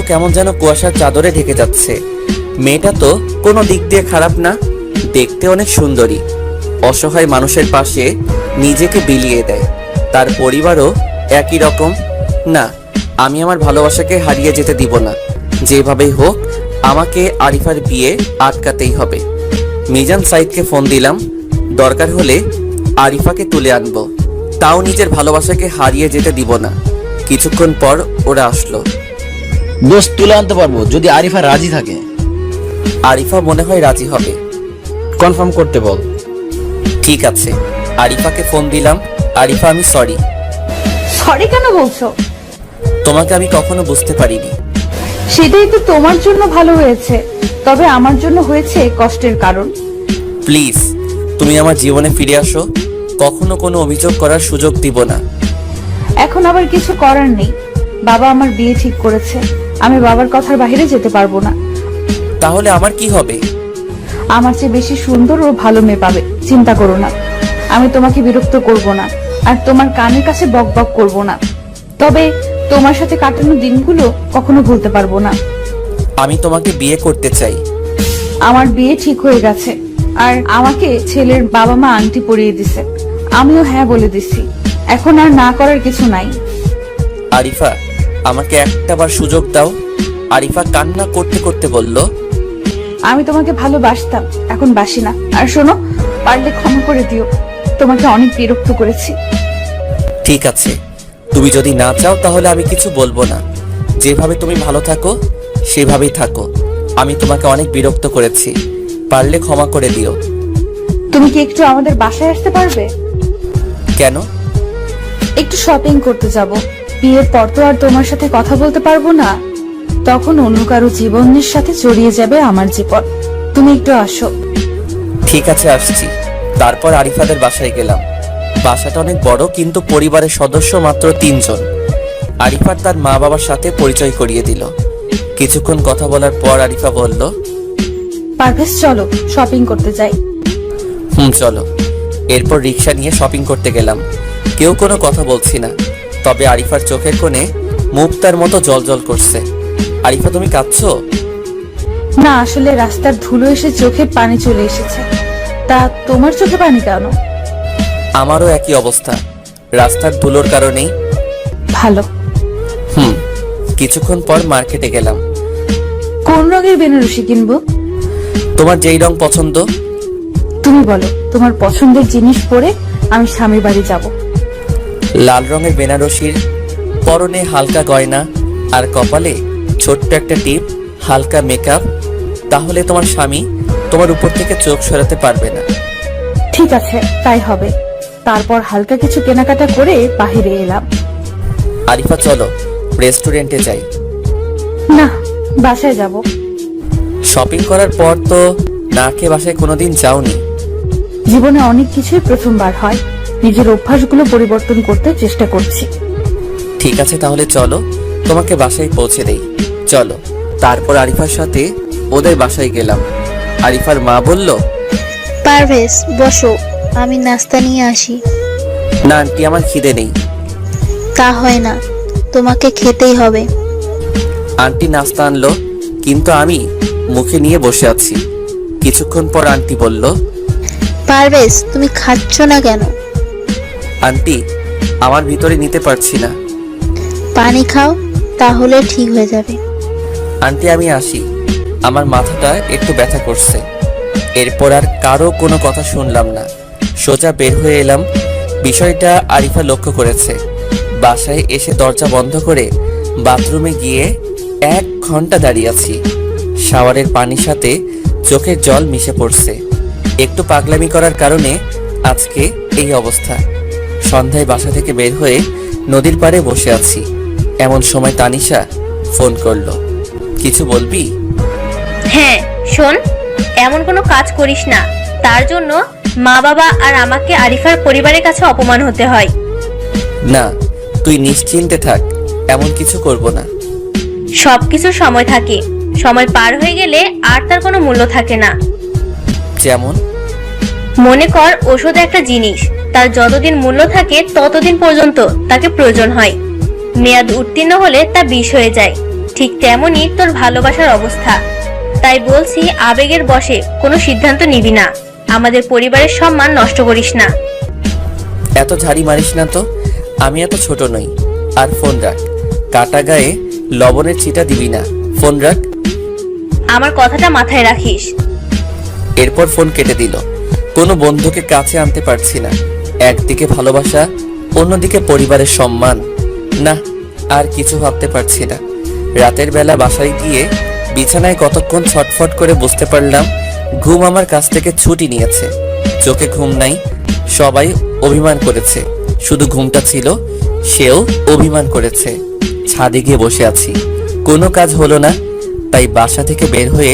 Speaker 3: কেমন যেন কুয়াশার চাদরে ঢেকে যাচ্ছে। মেয়েটা তো কোনো দিক দিয়ে খারাপ না, দেখতে অনেক সুন্দরী। অসহায় মানুষের পাশে নিজেকে বিলিয়ে দেয়। তার পরিবারও একই রকম। না, আমি আমার ভালোবাসাকে হারিয়ে যেতে দিব না। যেভাবেই হোক আমাকে আরিফার বিয়ে আটকাতেই হবে। মিজান সাইদকে ফোন দিলাম, দরকার হলে আরিফাকে তুলে আনবো, তাও নিজের ভালোবাসাকে হারিয়ে যেতে দিব না। কিছুক্ষণ পর ওরা আসলো।
Speaker 6: দোস্ত, তুলে আনতে পারবো যদি আরিফা রাজি থাকে।
Speaker 3: আরিফা মনে হয় রাজি হবে।
Speaker 5: কনফার্ম করতে বল।
Speaker 3: ঠিক আছে, আরিফাকে ফোন দিলাম। আরিফা, আমি সরি।
Speaker 7: সরি কেন বলছো?
Speaker 3: তোমাকে আমি কখনো বুঝতে পারিনি।
Speaker 7: সেটাই তো তোমার জন্য ভালো হয়েছে, তবে আমার জন্য হয়েছে কষ্টের কারণ।
Speaker 3: প্লিজ, তুমি আমার জীবনে ফিরে আসো। কখনো কোনো অভিযোগ করার সুযোগ দিব না।
Speaker 7: এখন আবার কিছু করার নেই, বাবা আমার বিয়ে ঠিক করেছে। আমি বাবার কথার বাইরে যেতে পারবো না।
Speaker 3: তাহলে আমার কি হবে?
Speaker 7: আমার চেয়ে বেশি সুন্দর ও ভালো মেয়ে পাবে, চিন্তা করো না। আমি তোমাকে বিরক্ত করব না, আর তোমার কানের কাছে বক বক করবো না। তবে তোমার সাথে কাটানো দিনগুলো কখনো ভুলতে পারবো না।
Speaker 3: আমি তোমাকে বিয়ে করতে চাই।
Speaker 7: আমার বিয়ে ঠিক হয়ে গেছে, আর আমাকে ছেলের বাবা মা আংটি পরিয়ে দিছে। আমিও হ্যাঁ বলে দিছি। এখন আর না করার কিছু নাই।
Speaker 3: আরিফা, আমাকে একটাবার সুযোগ দাও। আরিফা কান্না করতে করতে বলল,
Speaker 7: আমি তোমাকে ভালোবাসতাম, এখন বাসি না। আর শোনো, পারলে ক্ষমা করে দিও, তোমাকে অনেক বিরক্ত করেছি।
Speaker 3: ঠিক আছে, তুমি যদি না চাও তাহলে আমি কিছু বলবো না। যেভাবে তুমি ভালো থাকো সেভাবেই থাকো। আমি তোমাকে অনেক বিরক্ত করেছি, পারলে ক্ষমা করে দিও।
Speaker 7: তুমি কি একটু আমাদের বাসায় আসতে পারবে?
Speaker 3: কেন?
Speaker 7: একটু শপিং করতে যাব। বিয়ের পর তো আর তোমার সাথে কথা বলতে পারবো না, তখন অন্য কারো জীবনের সাথে জড়িয়ে যাবে আমার জীবন। তুমি একটু আসো।
Speaker 3: ঠিক আছে, আসছি। তারপর আরিফাদের বাসায় গেলাম। বাসাটা অনেক বড়, কিন্তু পরিবারের সদস্য মাত্র 3 জন। আরিফার তার মা বাবার সাথে পরিচয় করিয়ে দিল। কিছুক্ষণ কথা বলার পর আরিফা বলল,
Speaker 7: পারভেজ, চলো শপিং করতে যাই।
Speaker 3: চলো। এরপর রিক্সা নিয়ে শপিং করতে গেলাম। কেউ কোনো কথা বলছি না, তবে আরিফার চোখের কোণে মুক্তার মতো জল করছে। আরিফা, তুমি কাঁদছো?
Speaker 7: না, আসলে রাস্তার ধুলো এসে চোখে পানি চলে এসেছে। তা তোমার চোখে পানি কেন?
Speaker 3: আমারও একই অবস্থা, রাস্তার ধুলোর কারণেই।
Speaker 7: ভালো।
Speaker 3: কিছুক্ষণ পর মার্কেটে গেলাম।
Speaker 7: কোন রঙের বেনারসি কিনবো?
Speaker 3: তোমার যেই রং পছন্দ।
Speaker 7: তুমি বলো, তোমার পছন্দের জিনিস পরে আমি স্বামীর বাড়ি যাব।
Speaker 3: লাল রঙের বেনারসির, পরনে হালকা গয়না, আর কপালে ছোট্ট একটা টিপ, হালকা মেকআপ। তাহলে তোমার স্বামী তোমার উপর থেকে চোখ সরাতে পারবে না।
Speaker 7: ঠিক আছে, তাই হবে। তারপর হালকা কিছু কেনাকাটা করে বাইরে এলাম।
Speaker 3: আরিফা চলো রেস্টুরেন্টে যাই।
Speaker 7: না, বাসায় যাব।
Speaker 3: শপিং করার পর তো না খেয়ে বাসায় কোনোদিন যাওনি।
Speaker 7: জীবনে অনেক কিছুই প্রথমবার হয়, নিজের অভ্যাসগুলো পরিবর্তন করতে চেষ্টা করছি।
Speaker 3: ঠিক আছে তাহলে চলো তোমাকে বাসায় পৌঁছে দেই। চলো। তারপর আরিফার সাথে ওদের বাসায় গেলাম। আরিফার মা বলল,
Speaker 10: পারভেজ বসো, আমি নাস্তা নিয়ে আসি।
Speaker 3: না আন্টি, আমার খিদে নেই।
Speaker 10: তা হয় না, তোমাকে খেতেই হবে।
Speaker 3: আন্টি নাস্তা আনলো, কিন্তু আমি মুখে নিয়ে বসে আছি। কিছুক্ষণ পর আন্টি বলল,
Speaker 10: পারভেজ তুমি খাচ্ছ না কেন?
Speaker 3: আন্টি আমার ভিতরে নিতে পারছি না।
Speaker 10: পানি খাও, তাহলে ঠিক হয়ে যাবে।
Speaker 3: আন্টি আমি আসি, আমার মাথাটা একটু ব্যথা করছে। এরপর আর কারো কোনো কথা শুনলাম না, সোজা বের হয়ে এলাম। বিষয়টা আরিফা লক্ষ্য করেছে। বাসায় এসে দরজা বন্ধ করে বাথরুমে গিয়ে 1 ঘন্টা দাঁড়িয়ে আছি। শাওয়ারের পানির সাথে চোখের জল মিশে পড়ছে। একটু পাগলামি করার কারণে আজকে এই অবস্থা। সন্ধ্যায় বাসা থেকে বের হয়ে নদীর পাড়ে বসে আছি। এমন সময় তানিশা ফোন করলো। কিছু বলবি?
Speaker 2: হ্যাঁ শোন, এমন কোনো কাজ করিস না, তার জন্য মা বাবা আর আমাকে আরিফার পরিবারের কাছে অপমান হতে হয়।
Speaker 3: না, তুই নিশ্চিন্তে থাক, এমন কিছু করব না।
Speaker 2: সবকিছুর সময় থাকে, সময় পার হয়ে গেলে আর তার কোনো মূল্য থাকে না।
Speaker 3: যেমন?
Speaker 2: মনে কর ওষুধ একটা জিনিস, তার যতদিন মূল্য থাকে ততদিন পর্যন্ত তাকে প্রয়োজন হয়। মেয়াদ উত্তীর্ণ হলে তা বিষ হয়ে যায়। ঠিক তেমনই তোর ভালোবাসার অবস্থা। তাই বলছি, আবেগের বশে কোনো সিদ্ধান্ত নিবি না। আমাদের পরিবারের সম্মান নষ্ট করিস না।
Speaker 3: এত ঝাড়ি মারিস না তো, আমি এত ছোট নই। আর ফোন রাখ, কাটা গায়ে লবণের ছিটা দিবি না। ফোন রাখ।
Speaker 2: আমার কথাটা মাথায় রাখিস।
Speaker 3: এরপর ফোন কেটে দিল। কোনো বন্ধুকে কাছে আনতে পারছি না। একদিকে ভালোবাসা, অন্যদিকে পরিবারের সম্মান। না, আর কিছু ভাবতে পারছি না। রাতের বেলা বাসায় গিয়ে বিছানায় কতক্ষণ ছটফট করে বুঝতে পারলাম ঘুম আমার কাছ থেকে ছুটি নিয়েছে। চোখে ঘুম নাই, সবাই অভিমান করেছে। শুধু ঘুমটা ছিল, সেও অভিমান করেছে। ছাদে গিয়ে বসে আছি, কোনো কাজ হলো না। তাই বাসা থেকে বের হয়ে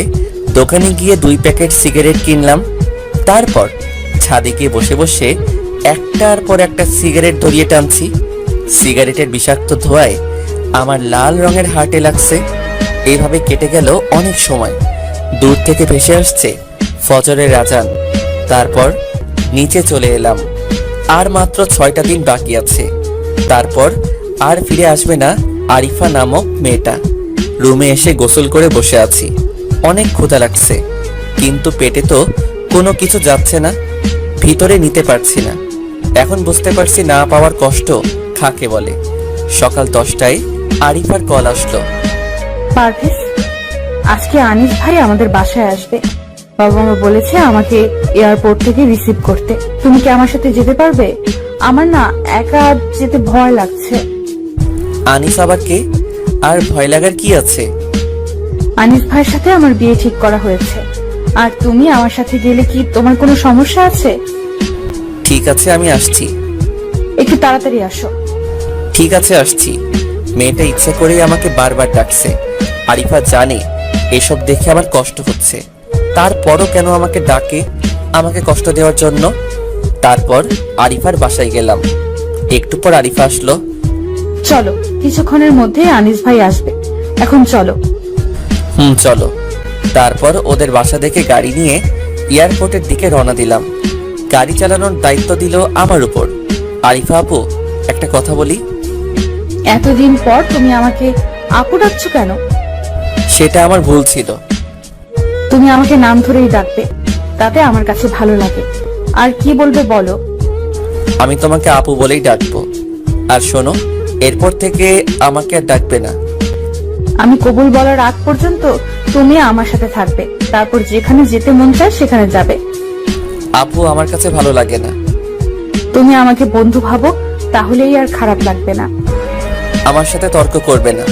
Speaker 3: দোকানে গিয়ে 2 প্যাকেট সিগারেট কিনলাম। তারপর ছাদে গিয়ে বসে বসে একটার পর একটা সিগারেট ধরিয়ে টানছি। সিগারেটের বিষাক্ত ধোঁয়ায় আমার লাল রঙের হার্টে লাগছে। এইভাবে কেটে গেল অনেক সময়। দূর থেকে ভেসে আসছে ফজরের আজান। তারপর নিচে চলে এলাম। আর মাত্র 6টা দিন বাকি আছে। তারপর আর ফিরে আসবে না আরিফা নামক মেয়েটা। রুমে এসে গোসল করে বসে আছি। অনেক ক্ষুধা লাগছে, কিন্তু পেটে তো কোনো কিছু যাচ্ছে না, ভিতরে নিতে পারছি না। এখন বুঝতে পারছি না পাওয়ার কষ্ট কাকে বলে। সকাল 10টায় আরিফার কল আসলো।
Speaker 7: পারভেজ, আজকে আনিস ভাই আমাদের বাসায় আসবে। বাবা মা বলেছে আমাকে এয়ারপোর্ট থেকে রিসিভ করতে। তুমি কি আমার সাথে যেতে পারবে? আমার না একা যেতে ভয় লাগছে।
Speaker 3: আনিস আবার কে? আর ভয় লাগার কি আছে?
Speaker 7: আনিস ভাইয়ের সাথে আমার বিয়ে ঠিক করা হয়েছে। আর তুমি আমার সাথে গেলে কি তোমার কোনো সমস্যা আছে?
Speaker 3: ঠিক আছে, আমি আসছি।
Speaker 7: একটু তাড়াতাড়ি আসো।
Speaker 3: ঠিক আছে, আসছি। মেয়েটা ইচ্ছে করেই আমাকে বারবার ডাকছে। আরিফা জানে এসব দেখে আমার কষ্ট হচ্ছে, তারপরও কেন আমাকে ডাকে, আমাকে কষ্ট দেওয়ার জন্য। তারপর আরিফার বাসায় গেলাম। একটু পর আরিফা আসলো।
Speaker 7: চলো, কিছুক্ষণের মধ্যে আনিস ভাই আসবে, এখন চলো।
Speaker 3: চলো। তারপর ওদের বাসা দেখে গাড়ি নিয়ে এয়ারপোর্টের দিকে রওনা দিলাম। গাড়ি চালানোর দায়িত্ব দিল আমার উপর। আরিফা আপু, একটা কথা বলি।
Speaker 7: এতদিন পর তুমি আমাকে আপু ডাকছো কেন?
Speaker 3: সেটা আমার ভুল ছিল।
Speaker 7: তুমি আমাকে নাম ধরেই ডাকবে, তাতে আমার কাছে ভালো লাগে। আর কি বলবে বলো?
Speaker 3: আমি তোমাকে আপু বলেই ডাকবো। আর শোনো, এরপর থেকে আমাকে আর ডাকবে না।
Speaker 7: আমি কবুল বলার আগ পর্যন্ত তুমি আমার সাথে থাকবে, তারপর যেখানে যেতে মন চায় সেখানে যাবে।
Speaker 3: আপু আমার কাছে ভালো লাগে না।
Speaker 7: তুমি আমাকে বন্ধু ভাবো, তাহলেই আর খারাপ লাগবে না।
Speaker 3: আমার সাথে তর্ক করবে না।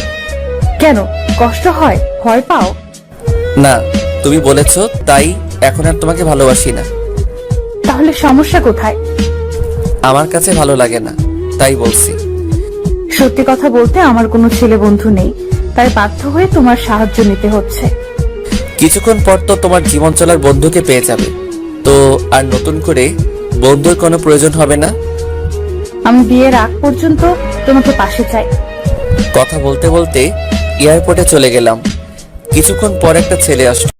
Speaker 7: কেন, কষ্ট হয়, ভয় পাও?
Speaker 3: না, তুমি বলেছো তাই এখন আর তোমাকে ভালোবাসি না।
Speaker 7: তাহলে সমস্যা কোথায়?
Speaker 3: আমার কাছে ভালো লাগে না, তাই বলছি।
Speaker 7: সত্যি কথা বলতে আমার কোনো ছেলে বন্ধু নেই, তাই বাধ্য হয়ে তোমার সাহায্য নিতে হচ্ছে।
Speaker 3: কিছুক্ষণ পর তো তোমার জীবন চলার বন্ধুকে পেয়ে যাবে, তো আর নতুন করে বন্ধুর কোনো প্রয়োজন হবে না।
Speaker 7: আমি বিয়ের আগ পর্যন্ত তোমাকে পাশে চাই।
Speaker 3: কথা বলতে বলতে এয়ারপোর্টে চলে গেলাম। কিছুক্ষণ পর একটা ছেলে আসলো।